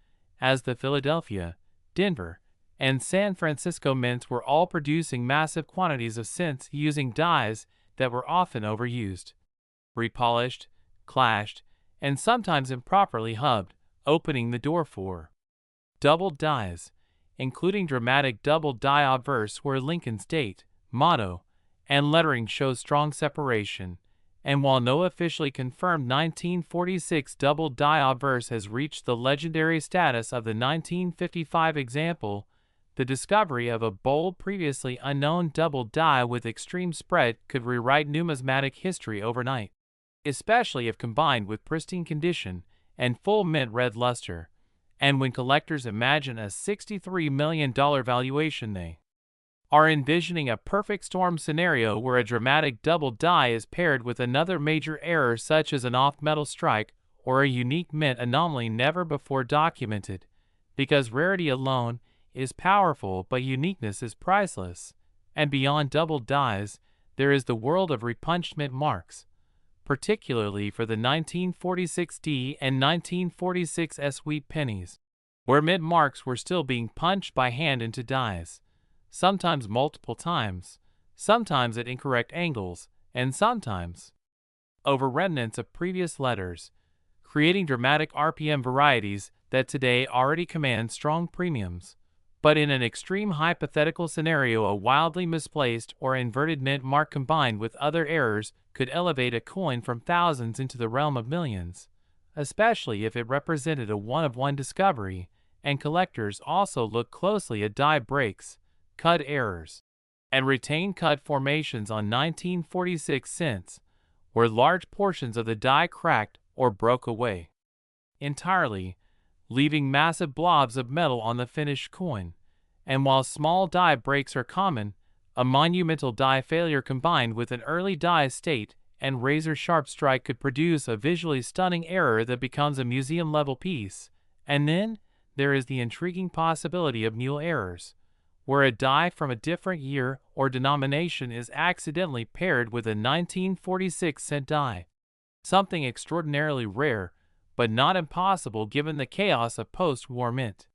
as the Philadelphia, Denver, and San Francisco mints were all producing massive quantities of cents using dies that were often overused, repolished, clashed, and sometimes improperly hubbed, opening the door for doubled dies, including dramatic double die obverse where Lincoln's date, motto, and lettering show strong separation. And while no officially confirmed 1946 double die obverse has reached the legendary status of the 1955 example, the discovery of a bold, previously unknown double die with extreme spread could rewrite numismatic history overnight, especially if combined with pristine condition and full mint red luster. And when collectors imagine a $63 million valuation, they are envisioning a perfect storm scenario where a dramatic double die is paired with another major error such as an off-metal strike or a unique mint anomaly never before documented, because rarity alone is powerful but uniqueness is priceless. And beyond double dies, there is the world of repunched mint marks, particularly for the 1946D and 1946S wheat pennies, where mint marks were still being punched by hand into dies, sometimes multiple times, sometimes at incorrect angles, and sometimes over remnants of previous letters, creating dramatic RPM varieties that today already command strong premiums. But in an extreme hypothetical scenario, a wildly misplaced or inverted mint mark combined with other errors could elevate a coin from thousands into the realm of millions, especially if it represented a one-of-one discovery. And collectors also look closely at die breaks, cut errors, and retained cut formations on 1946 cents, where large portions of the die cracked or broke away entirely, leaving massive blobs of metal on the finished coin. And while small die breaks are common, a monumental die failure combined with an early die state and razor-sharp strike could produce a visually stunning error that becomes a museum-level piece. And then there is the intriguing possibility of mule errors, where a die from a different year or denomination is accidentally paired with a 1946 cent die, something extraordinarily rare, but not impossible given the chaos of post-war mint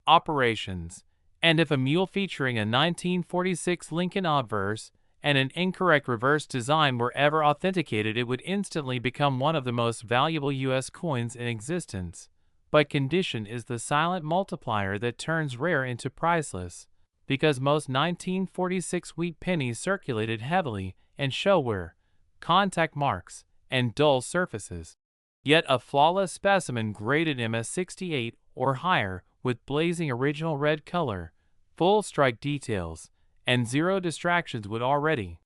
operations. And if a mule featuring a 1946 Lincoln obverse and an incorrect reverse design were ever authenticated, it would instantly become one of the most valuable U.S. coins in existence. But condition is the silent multiplier that turns rare into priceless, because most 1946 wheat pennies circulated heavily and show wear, contact marks, and dull surfaces. Yet a flawless specimen graded MS68 or higher with blazing original red color, full strike details, and zero distractions would already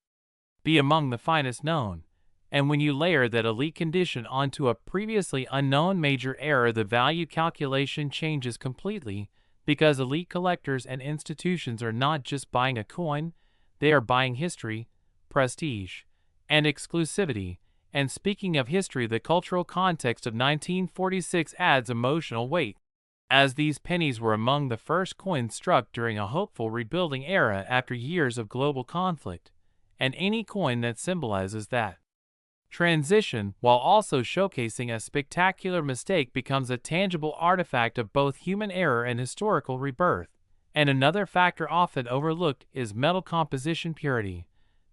be among the finest known. And when you layer that elite condition onto a previously unknown major error, the value calculation changes completely, because elite collectors and institutions are not just buying a coin, they are buying history, prestige, and exclusivity. And speaking of history, the cultural context of 1946 adds emotional weight, as these pennies were among the first coins struck during a hopeful rebuilding era after years of global conflict, and any coin that symbolizes that transition while also showcasing a spectacular mistake becomes a tangible artifact of both human error and historical rebirth. And another factor often overlooked is metal composition purity,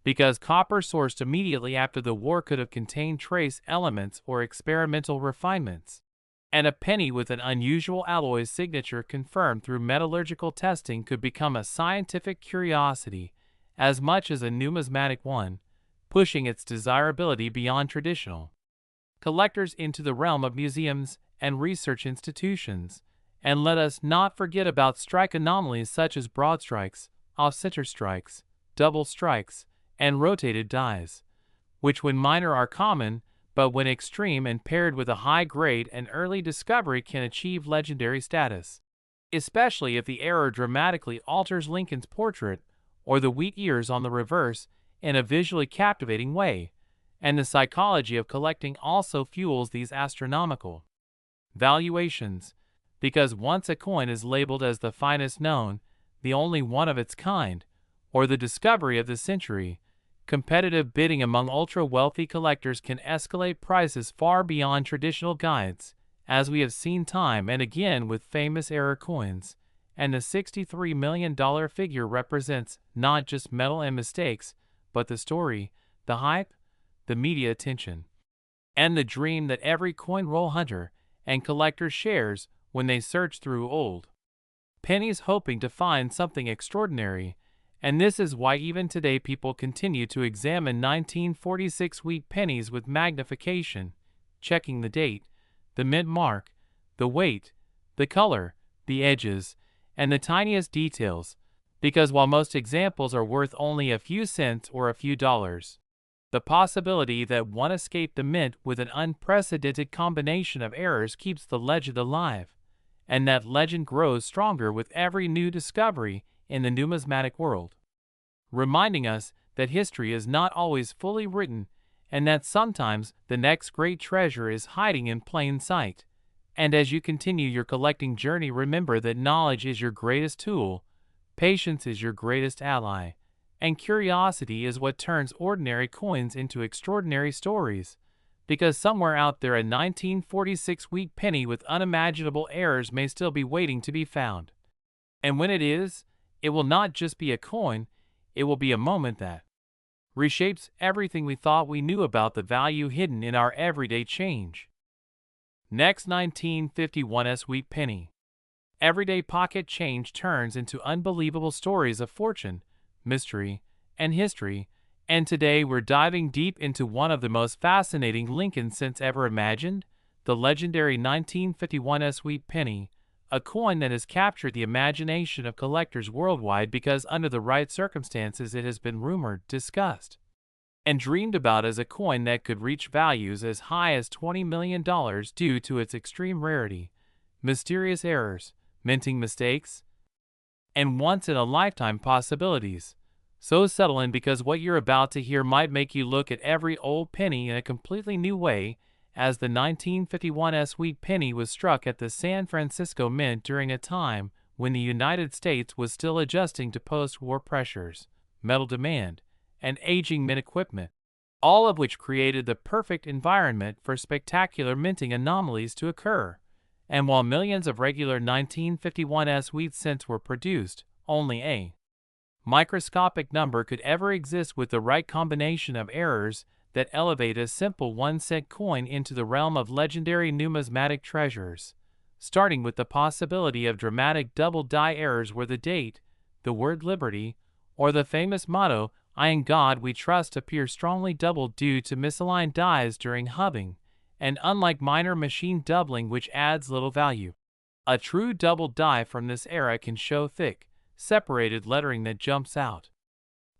because copper sourced immediately after the war could have contained trace elements or experimental refinements. And a penny with an unusual alloy signature confirmed through metallurgical testing could become a scientific curiosity as much as a numismatic one, pushing its desirability beyond traditional collectors into the realm of museums and research institutions. And let us not forget about strike anomalies such as broad strikes, off-center strikes, double strikes, and rotated dies, which when minor are common, but when extreme and paired with a high grade and early discovery can achieve legendary status, especially if the error dramatically alters Lincoln's portrait or the wheat ears on the reverse in a visually captivating way, and the psychology of collecting also fuels these astronomical valuations, because once a coin is labeled as the finest known, the only one of its kind, or the discovery of the century, competitive bidding among ultra-wealthy collectors can escalate prices far beyond traditional guides, as we have seen time and again with famous error coins, and the $63 million figure represents not just metal and mistakes, but the story, the hype, the media attention, and the dream that every coin roll hunter and collector shares when they search through old pennies hoping to find something extraordinary. And this is why even today people continue to examine 1946 wheat pennies with magnification, checking the date, the mint mark, the weight, the color, the edges, and the tiniest details, because while most examples are worth only a few cents or a few dollars, the possibility that one escaped the mint with an unprecedented combination of errors keeps the legend alive, and that legend grows stronger with every new discovery in the numismatic world, reminding us that history is not always fully written and that sometimes the next great treasure is hiding in plain sight. And as you continue your collecting journey, remember that knowledge is your greatest tool, patience is your greatest ally, and curiosity is what turns ordinary coins into extraordinary stories, because somewhere out there a 1946 wheat penny with unimaginable errors may still be waiting to be found. And when it is, it will not just be a coin, it will be a moment that reshapes everything we thought we knew about the value hidden in our everyday change. Next, 1951's wheat penny. Everyday pocket change turns into unbelievable stories of fortune, mystery, and history, and today we're diving deep into one of the most fascinating Lincoln cents ever imagined, the legendary 1951's wheat penny, a coin that has captured the imagination of collectors worldwide because under the right circumstances it has been rumored, discussed, and dreamed about as a coin that could reach values as high as $20 million due to its extreme rarity, mysterious errors, minting mistakes, and once-in-a-lifetime possibilities. So settle in, because what you're about to hear might make you look at every old penny in a completely new way, as the 1951's wheat penny was struck at the San Francisco Mint during a time when the United States was still adjusting to post-war pressures, metal demand, and aging mint equipment, all of which created the perfect environment for spectacular minting anomalies to occur. And while millions of regular 1951's wheat cents were produced, only a microscopic number could ever exist with the right combination of errors that elevate a simple 1-cent coin into the realm of legendary numismatic treasures, starting with the possibility of dramatic double die errors where the date, the word liberty, or the famous motto, "I in God we trust," appear strongly doubled due to misaligned dies during hubbing, and unlike minor machine doubling which adds little value, a true double die from this era can show thick, separated lettering that jumps out,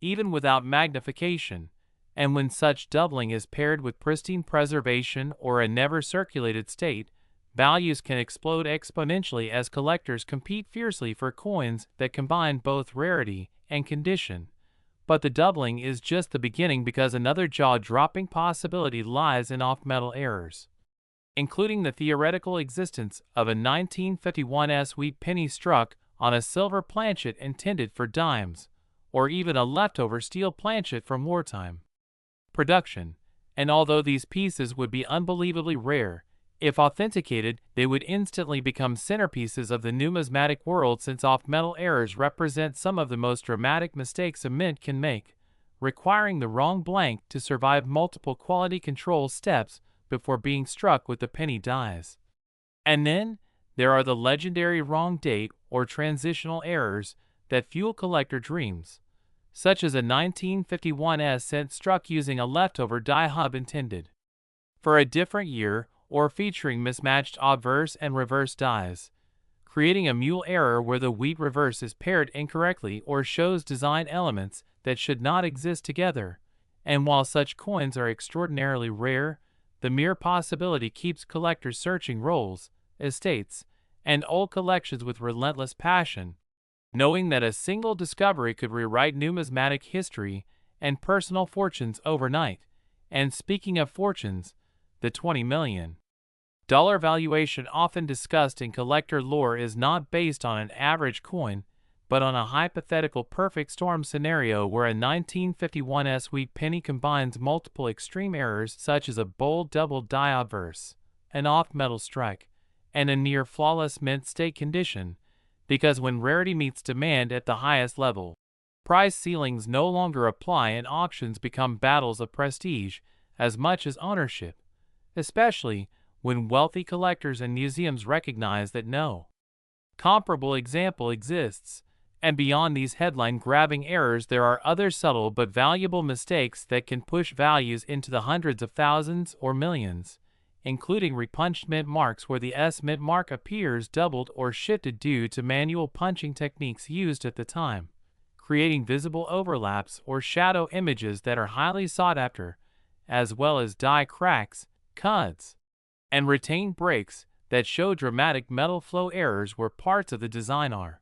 even without magnification. And when such doubling is paired with pristine preservation or a never circulated state, values can explode exponentially as collectors compete fiercely for coins that combine both rarity and condition. But the doubling is just the beginning, because another jaw-dropping possibility lies in off-metal errors, including the theoretical existence of a 1951's wheat penny struck on a silver planchet intended for dimes, or even a leftover steel planchet from wartime production. And although these pieces would be unbelievably rare, if authenticated, they would instantly become centerpieces of the numismatic world, since off-metal errors represent some of the most dramatic mistakes a mint can make, requiring the wrong blank to survive multiple quality control steps before being struck with the penny dies. And then there are the legendary wrong date or transitional errors that fuel collector dreams, such as a 1951's cent struck using a leftover die hub intended for a different year, or featuring mismatched obverse and reverse dies, creating a mule error where the wheat reverse is paired incorrectly or shows design elements that should not exist together. And while such coins are extraordinarily rare, the mere possibility keeps collectors searching rolls, estates, and old collections with relentless passion, knowing that a single discovery could rewrite numismatic history and personal fortunes overnight. And speaking of fortunes, the $20 million valuation often discussed in collector lore is not based on an average coin, but on a hypothetical perfect storm scenario where a 1951 Wheat penny combines multiple extreme errors such as a bold double die obverse, an off-metal strike, and a near-flawless mint state condition, because when rarity meets demand at the highest level, price ceilings no longer apply and auctions become battles of prestige as much as ownership, especially when wealthy collectors and museums recognize that no comparable example exists. And beyond these headline-grabbing errors, there are other subtle but valuable mistakes that can push values into the hundreds of thousands or millions, including repunched mint marks where the S mint mark appears doubled or shifted due to manual punching techniques used at the time, creating visible overlaps or shadow images that are highly sought after, as well as die cracks, cuts, and retained breaks that show dramatic metal flow errors where parts of the design are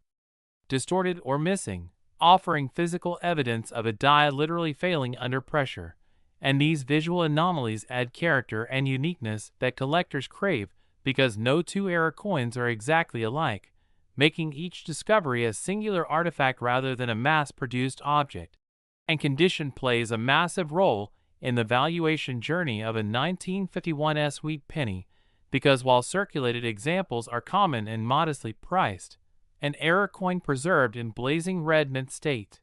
distorted or missing, offering physical evidence of a die literally failing under pressure. And these visual anomalies add character and uniqueness that collectors crave because no two error coins are exactly alike, making each discovery a singular artifact rather than a mass-produced object. And condition plays a massive role in the valuation journey of a 1951 Wheat penny, because while circulated examples are common and modestly priced, an error coin preserved in blazing red mint state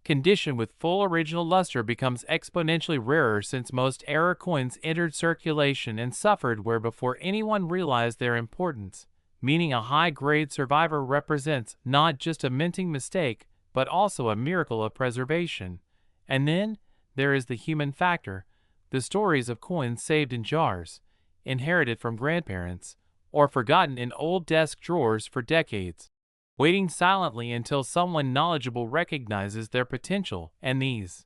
condition with full original luster becomes exponentially rarer since most error coins entered circulation and suffered wear before anyone realized their importance, meaning a high-grade survivor represents not just a minting mistake but also a miracle of preservation. And then there is the human factor, the stories of coins saved in jars, inherited from grandparents, or forgotten in old desk drawers for decades, waiting silently until someone knowledgeable recognizes their potential. And these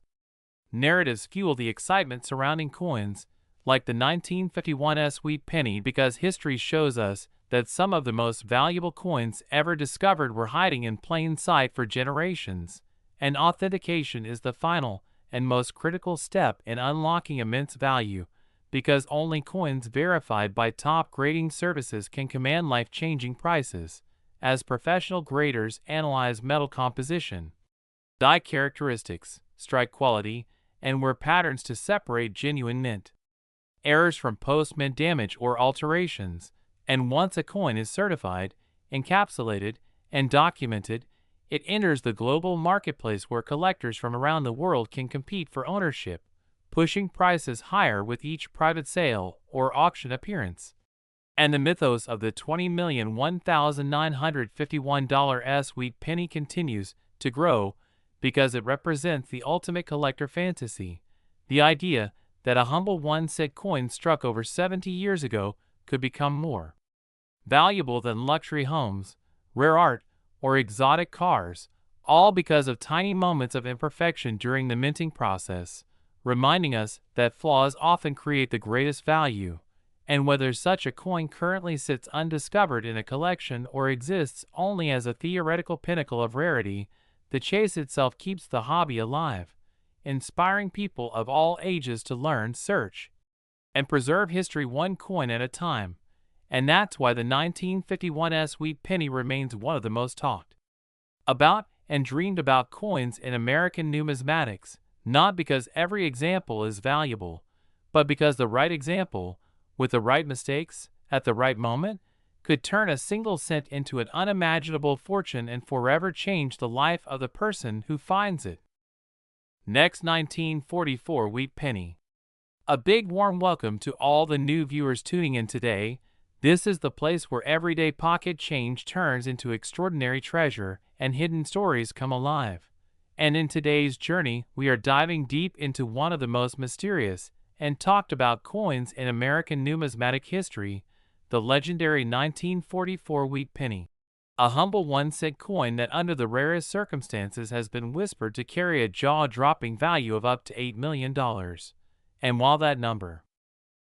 narratives fuel the excitement surrounding coins, like the 1951 Wheat penny, because history shows us that some of the most valuable coins ever discovered were hiding in plain sight for generations, and authentication is the final and most critical step in unlocking immense value, because only coins verified by top grading services can command life-changing prices, as professional graders analyze metal composition, die characteristics, strike quality, and wear patterns to separate genuine mint errors from post-mint damage or alterations. And once a coin is certified, encapsulated, and documented, it enters the global marketplace where collectors from around the world can compete for ownership, pushing prices higher with each private sale or auction appearance. And the mythos of the $20,001,951 Wheat penny continues to grow because it represents the ultimate collector fantasy, the idea that a humble one-cent coin struck over 70 years ago could become more valuable than luxury homes, rare art, or exotic cars, all because of tiny moments of imperfection during the minting process, reminding us that flaws often create the greatest value. And whether such a coin currently sits undiscovered in a collection or exists only as a theoretical pinnacle of rarity, the chase itself keeps the hobby alive, inspiring people of all ages to learn, search, and preserve history one coin at a time. And that's why the 1951 Wheat penny remains one of the most talked about and dreamed about coins in American numismatics, not because every example is valuable, but because the right example, with the right mistakes, at the right moment, could turn a single cent into an unimaginable fortune and forever change the life of the person who finds it. Next, 1944 Wheat penny. A big warm welcome to all the new viewers tuning in today. This is the place where everyday pocket change turns into extraordinary treasure and hidden stories come alive. And in today's journey, we are diving deep into one of the most mysterious and talked about coins in American numismatic history, the legendary 1944 Wheat penny. A humble 1-cent coin that under the rarest circumstances has been whispered to carry a jaw-dropping value of up to $8 million. And while that number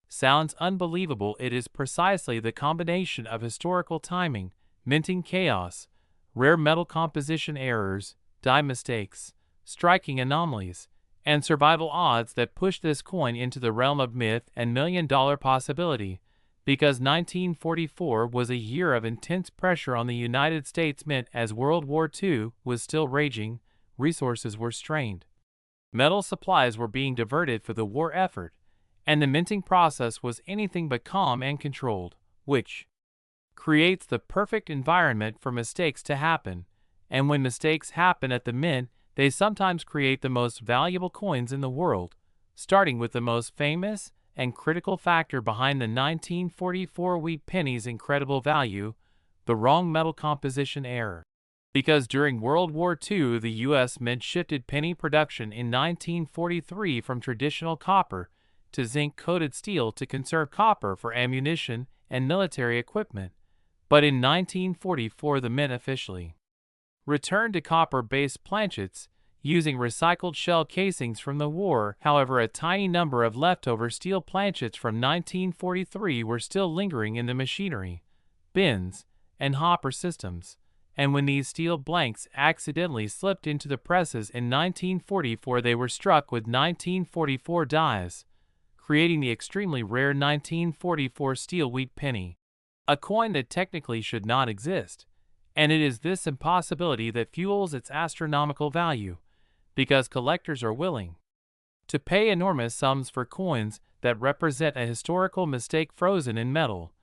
sounds unbelievable, it is precisely the combination of historical timing, minting chaos, rare metal composition errors, die mistakes, striking anomalies, and survival odds that push this coin into the realm of myth and million-dollar possibility, because 1944 was a year of intense pressure on the United States Mint as World War II was still raging, resources were strained. Metal supplies were being diverted for the war effort, and the minting process was anything but calm and controlled, which creates the perfect environment for mistakes to happen, and when mistakes happen at the mint, they sometimes create the most valuable coins in the world, starting with the most famous and critical factor behind the 1944 Wheat Pennies' incredible value, the wrong metal composition error. Because during World War II, the U.S. Mint shifted penny production in 1943 from traditional copper to zinc-coated steel to conserve copper for ammunition and military equipment. But in 1944, the Mint officially returned to copper-based planchets, using recycled shell casings from the war. However, a tiny number of leftover steel planchets from 1943 were still lingering in the machinery, bins, and hopper systems, and when these steel blanks accidentally slipped into the presses in 1944, they were struck with 1944 dies, creating the extremely rare 1944 steel wheat penny, a coin that technically should not exist. And it is this impossibility that fuels its astronomical value, because collectors are willing to pay enormous sums for coins that represent a historical mistake frozen in metal.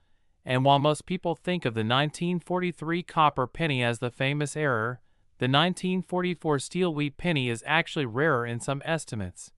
And while most people think of the 1943 copper penny as the famous error, the 1944 steel wheat penny is actually rarer in some estimates,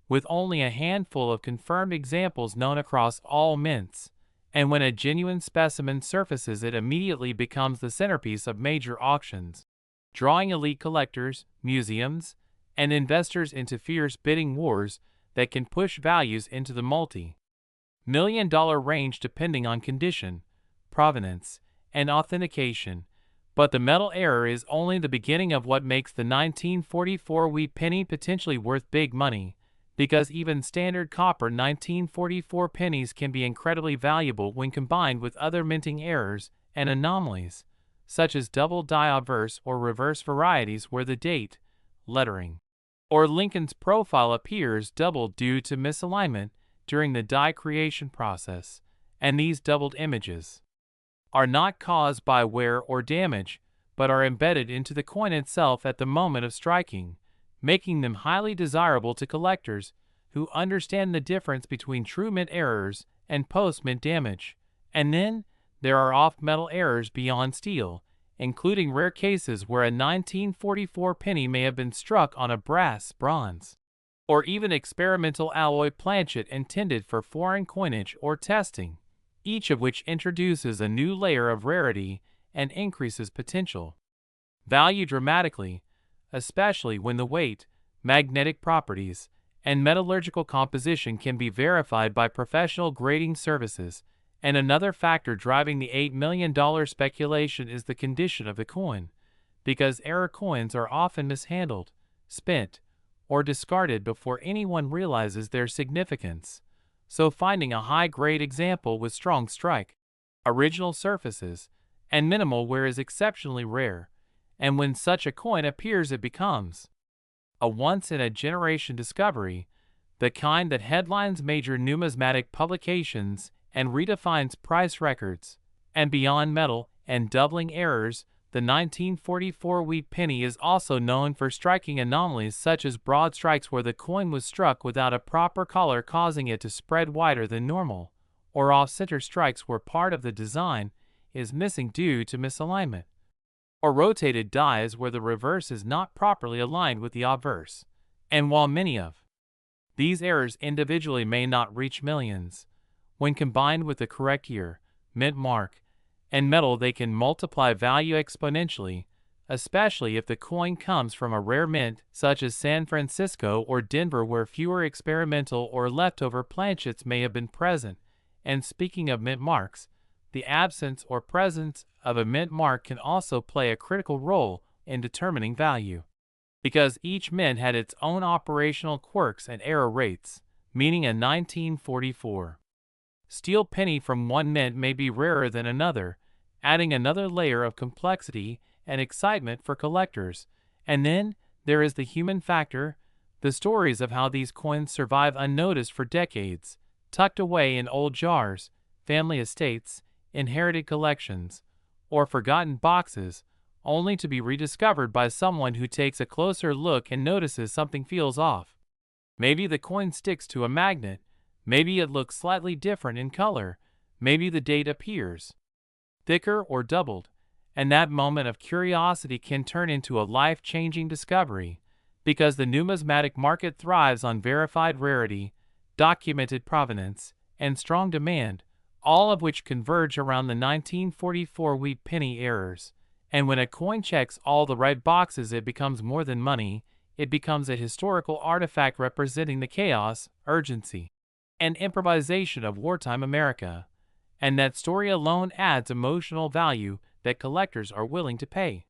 with only a handful of confirmed examples known across all mints. And when a genuine specimen surfaces, it immediately becomes the centerpiece of major auctions, drawing elite collectors, museums, and investors into fierce bidding wars that can push values into the multi-million-dollar range depending on condition, provenance, and authentication. But the metal error is only the beginning of what makes the 1944 wheat penny potentially worth big money, because even standard copper 1944 pennies can be incredibly valuable when combined with other minting errors and anomalies, such as double die obverse or reverse varieties where the date, lettering, or Lincoln's profile appears doubled due to misalignment during the die creation process, and these doubled images are not caused by wear or damage, but are embedded into the coin itself at the moment of striking, making them highly desirable to collectors who understand the difference between true mint errors and post-mint damage. And then there are off-metal errors beyond steel, including rare cases where a 1944 penny may have been struck on a brass, bronze, or even experimental alloy planchet intended for foreign coinage or testing, each of which introduces a new layer of rarity and increases potential value dramatically, especially when the weight, magnetic properties, and metallurgical composition can be verified by professional grading services. And another factor driving the $8 million speculation is the condition of the coin, because error coins are often mishandled, spent, or discarded before anyone realizes their significance. So finding a high-grade example with strong strike, original surfaces, and minimal wear is exceptionally rare, and when such a coin appears, it becomes a once-in-a-generation discovery, the kind that headlines major numismatic publications and redefines price records. And beyond metal and doubling errors, the 1944 wheat penny is also known for striking anomalies such as broad strikes where the coin was struck without a proper collar causing it to spread wider than normal, or off-center strikes where part of the design is missing due to misalignment, or rotated dies where the reverse is not properly aligned with the obverse. And while many of these errors individually may not reach millions, when combined with the correct year, mint mark, and metal, they can multiply value exponentially, especially if the coin comes from a rare mint such as San Francisco or Denver where fewer experimental or leftover planchets may have been present. And speaking of mint marks, the absence or presence of a mint mark can also play a critical role in determining value, because each mint had its own operational quirks and error rates, meaning a 1944 steel penny from one mint may be rarer than another, adding another layer of complexity and excitement for collectors. And then there is the human factor, the stories of how these coins survive unnoticed for decades, tucked away in old jars, family estates, inherited collections, or forgotten boxes, only to be rediscovered by someone who takes a closer look and notices something feels off. Maybe the coin sticks to a magnet, maybe it looks slightly different in color, maybe the date appears thicker or doubled, and that moment of curiosity can turn into a life-changing discovery, because the numismatic market thrives on verified rarity, documented provenance, and strong demand, all of which converge around the 1944 wheat penny errors. And when a coin checks all the right boxes, it becomes more than money. It becomes a historical artifact representing the chaos, urgency, and improvisation of wartime America. And that story alone adds emotional value that collectors are willing to pay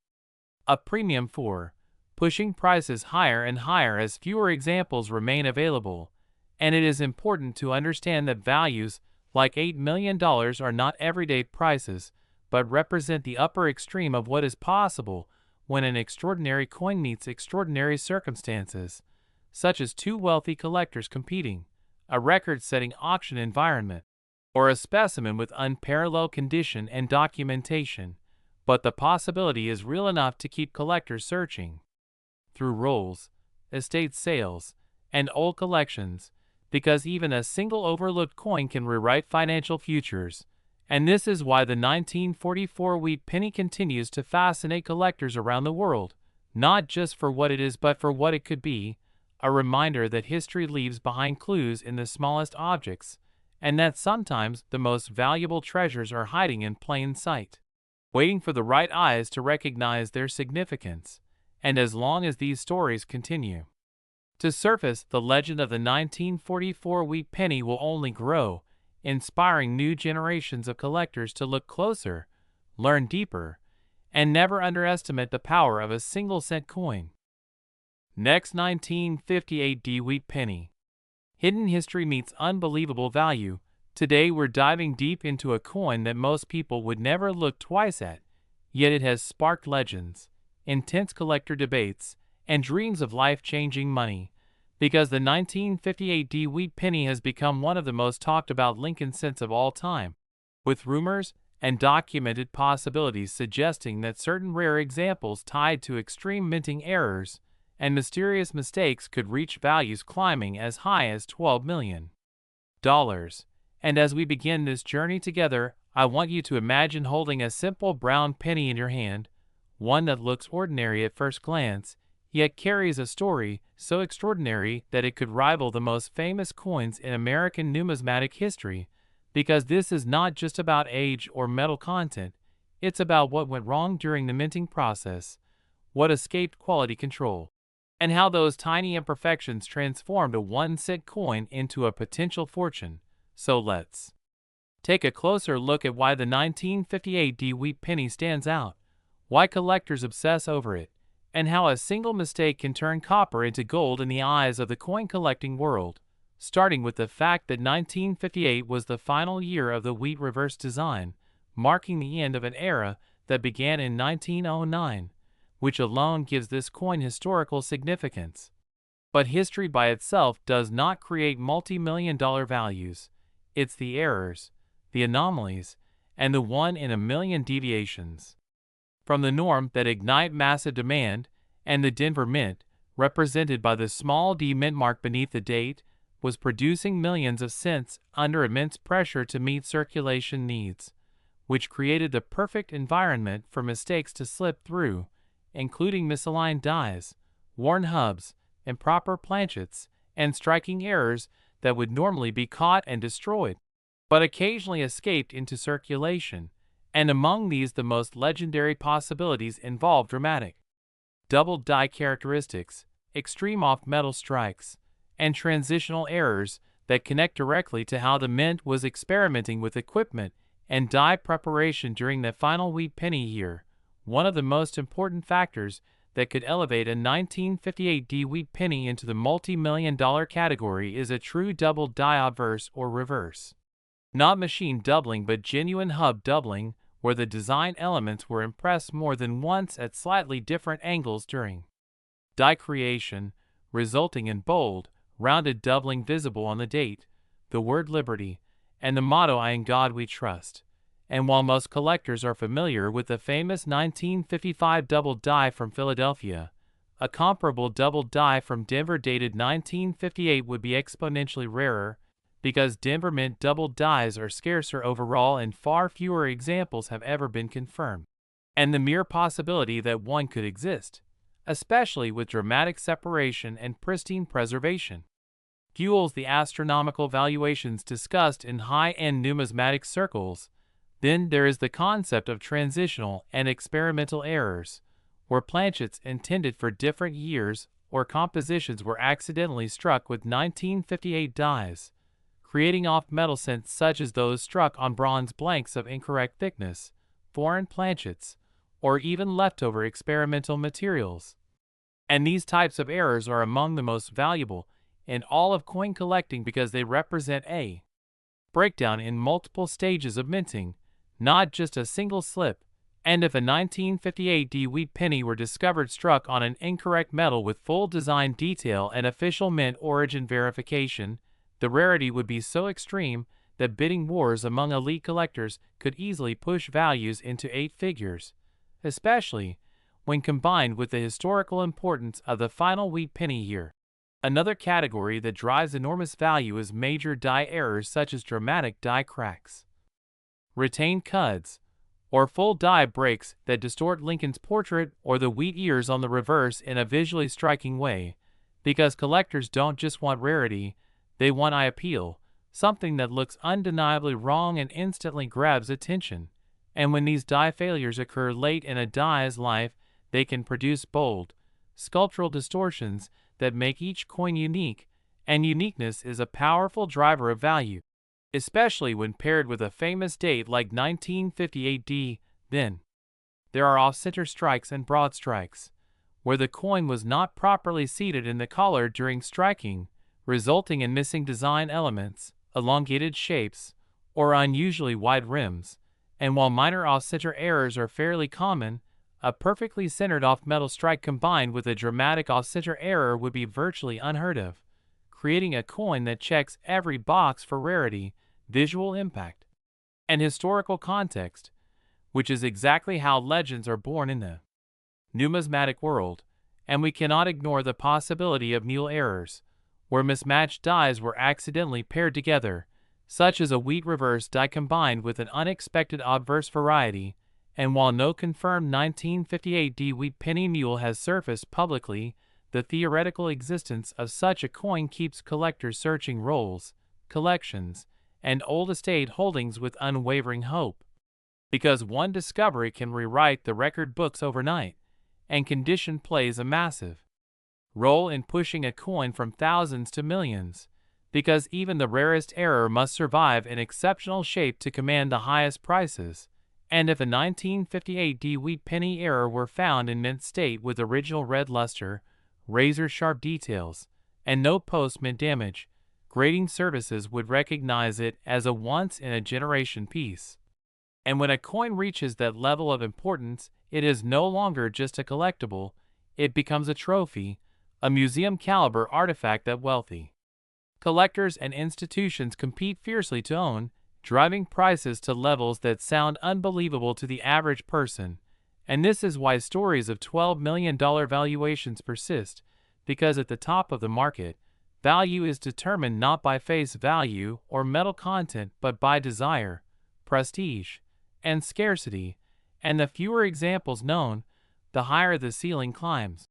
a premium for, pushing prices higher and higher as fewer examples remain available. And it is important to understand that values like $8 million are not everyday prices, but represent the upper extreme of what is possible when an extraordinary coin meets extraordinary circumstances, such as two wealthy collectors competing, a record-setting auction environment, or a specimen with unparalleled condition and documentation. But the possibility is real enough to keep collectors searching through rolls, estate sales, and old collections, because even a single overlooked coin can rewrite financial futures. And this is why the 1944 wheat penny continues to fascinate collectors around the world, not just for what it is but for what it could be, a reminder that history leaves behind clues in the smallest objects, and that sometimes the most valuable treasures are hiding in plain sight, waiting for the right eyes to recognize their significance. And as long as these stories continue to surface, the legend of the 1944 wheat penny will only grow, inspiring new generations of collectors to look closer, learn deeper, and never underestimate the power of a single-cent coin. Next, 1958 D wheat penny. Hidden history meets unbelievable value. Today we're diving deep into a coin that most people would never look twice at, yet it has sparked legends, intense collector debates, and dreams of life-changing money, because the 1958 D wheat penny has become one of the most talked about Lincoln cents of all time, with rumors and documented possibilities suggesting that certain rare examples tied to extreme minting errors and mysterious mistakes could reach values climbing as high as $12 million. And as we begin this journey together, I want you to imagine holding a simple brown penny in your hand, one that looks ordinary at first glance, yet carries a story so extraordinary that it could rival the most famous coins in American numismatic history, because this is not just about age or metal content, it's about what went wrong during the minting process, what escaped quality control, and how those tiny imperfections transformed a 1-cent coin into a potential fortune. So let's take a closer look at why the 1958 D wheat penny stands out, why collectors obsess over it, and how a single mistake can turn copper into gold in the eyes of the coin collecting world, starting with the fact that 1958 was the final year of the wheat reverse design, marking the end of an era that began in 1909, which alone gives this coin historical significance. But history by itself does not create multi-million-dollar values. It's the errors, the anomalies, and the one-in-a-million deviations from the norm that ignite massive demand. And the Denver Mint, represented by the small d mint mark beneath the date, was producing millions of cents under immense pressure to meet circulation needs, which created the perfect environment for mistakes to slip through, including misaligned dies, worn hubs, improper planchets, and striking errors that would normally be caught and destroyed, but occasionally escaped into circulation. And among these, the most legendary possibilities involve dramatic double die characteristics, extreme off-metal strikes, and transitional errors that connect directly to how the mint was experimenting with equipment and die preparation during the final wheat penny year. One of the most important factors that could elevate a 1958 wheat penny into the multi-million-dollar category is a true double die obverse or reverse. Not machine doubling but genuine hub doubling, where the design elements were impressed more than once at slightly different angles during die creation, resulting in bold, rounded doubling visible on the date, the word liberty, and the motto "I in God we trust." And while most collectors are familiar with the famous 1955 double die from Philadelphia, a comparable double die from Denver dated 1958 would be exponentially rarer, because Denver mint double dies are scarcer overall and far fewer examples have ever been confirmed. And the mere possibility that one could exist, especially with dramatic separation and pristine preservation, fuels the astronomical valuations discussed in high-end numismatic circles. Then there is the concept of transitional and experimental errors, where planchets intended for different years or compositions were accidentally struck with 1958 dies, creating off-metal scents such as those struck on bronze blanks of incorrect thickness, foreign planchets, or even leftover experimental materials. And these types of errors are among the most valuable in all of coin collecting because they represent a breakdown in multiple stages of minting, not just a single slip. And if a 1958 wheat penny were discovered struck on an incorrect metal with full design detail and official mint origin verification, the rarity would be so extreme that bidding wars among elite collectors could easily push values into 8 figures, especially when combined with the historical importance of the final wheat penny year. Another category that drives enormous value is major die errors such as dramatic die cracks, retained cuds, or full die breaks that distort Lincoln's portrait or the wheat ears on the reverse in a visually striking way, because collectors don't just want rarity, they want eye appeal, something that looks undeniably wrong and instantly grabs attention. And when these die failures occur late in a die's life, they can produce bold, sculptural distortions that make each coin unique, and uniqueness is a powerful driver of value, especially when paired with a famous date like 1958. Then there are off-center strikes and broad strikes, where the coin was not properly seated in the collar during striking, resulting in missing design elements, elongated shapes, or unusually wide rims. And while minor off-center errors are fairly common, a perfectly centered off-metal strike combined with a dramatic off-center error would be virtually unheard of, creating a coin that checks every box for rarity, visual impact, and historical context, which is exactly how legends are born in the numismatic world. And we cannot ignore the possibility of mule errors, where mismatched dies were accidentally paired together, such as a wheat reverse die combined with an unexpected obverse variety. And while no confirmed 1958 wheat penny mule has surfaced publicly, the theoretical existence of such a coin keeps collectors searching rolls, collections, and old estate holdings with unwavering hope. Because one discovery can rewrite the record books overnight, and condition plays a massive role in pushing a coin from thousands to millions, because even the rarest error must survive in exceptional shape to command the highest prices. And if a 1958 wheat penny error were found in mint state with original red luster, razor-sharp details, and no post-mint damage, grading services would recognize it as a once-in-a-generation piece. And when a coin reaches that level of importance, it is no longer just a collectible, it becomes a trophy, a museum-caliber artifact that wealthy collectors and institutions compete fiercely to own, driving prices to levels that sound unbelievable to the average person. And this is why stories of $12 million valuations persist, because at the top of the market, value is determined not by face value or metal content but by desire, prestige, and scarcity, and the fewer examples known, the higher the ceiling climbs,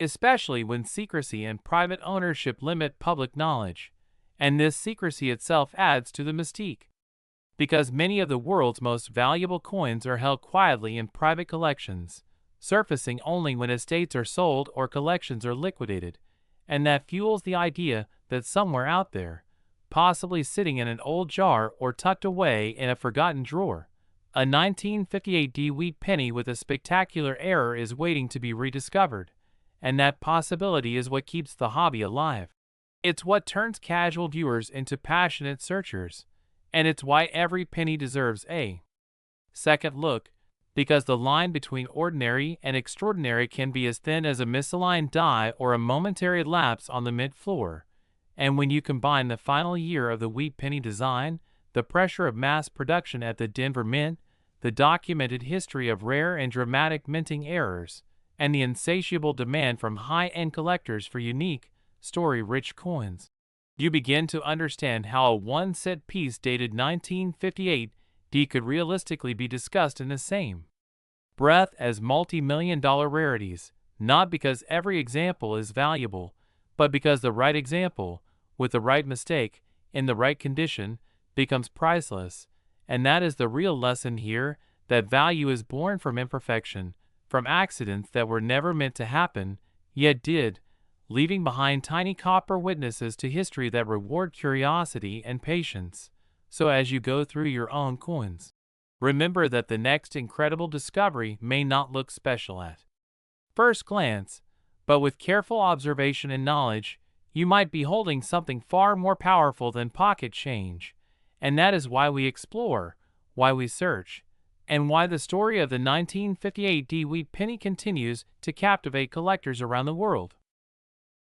especially when secrecy and private ownership limit public knowledge, and this secrecy itself adds to the mystique. Because many of the world's most valuable coins are held quietly in private collections, surfacing only when estates are sold or collections are liquidated, and that fuels the idea that somewhere out there, possibly sitting in an old jar or tucked away in a forgotten drawer. A 1958 wheat penny with a spectacular error is waiting to be rediscovered, and that possibility is what keeps the hobby alive. It's what turns casual viewers into passionate searchers, and it's why every penny deserves a second look, because the line between ordinary and extraordinary can be as thin as a misaligned die or a momentary lapse on the mint floor. And when you combine the final year of the wheat penny design, the pressure of mass production at the Denver Mint, the documented history of rare and dramatic minting errors, and the insatiable demand from high-end collectors for unique, story-rich coins, you begin to understand how a one-cent piece dated 1958 could realistically be discussed in the same breath as multi-million-dollar rarities, not because every example is valuable, but because the right example, with the right mistake, in the right condition, becomes priceless. And that is the real lesson here, that value is born from imperfection, from accidents that were never meant to happen, yet did, leaving behind tiny copper witnesses to history that reward curiosity and patience. So as you go through your own coins, remember that the next incredible discovery may not look special at first glance, but with careful observation and knowledge, you might be holding something far more powerful than pocket change. And that is why we explore, why we search, and why the story of the 1958 wheat penny continues to captivate collectors around the world.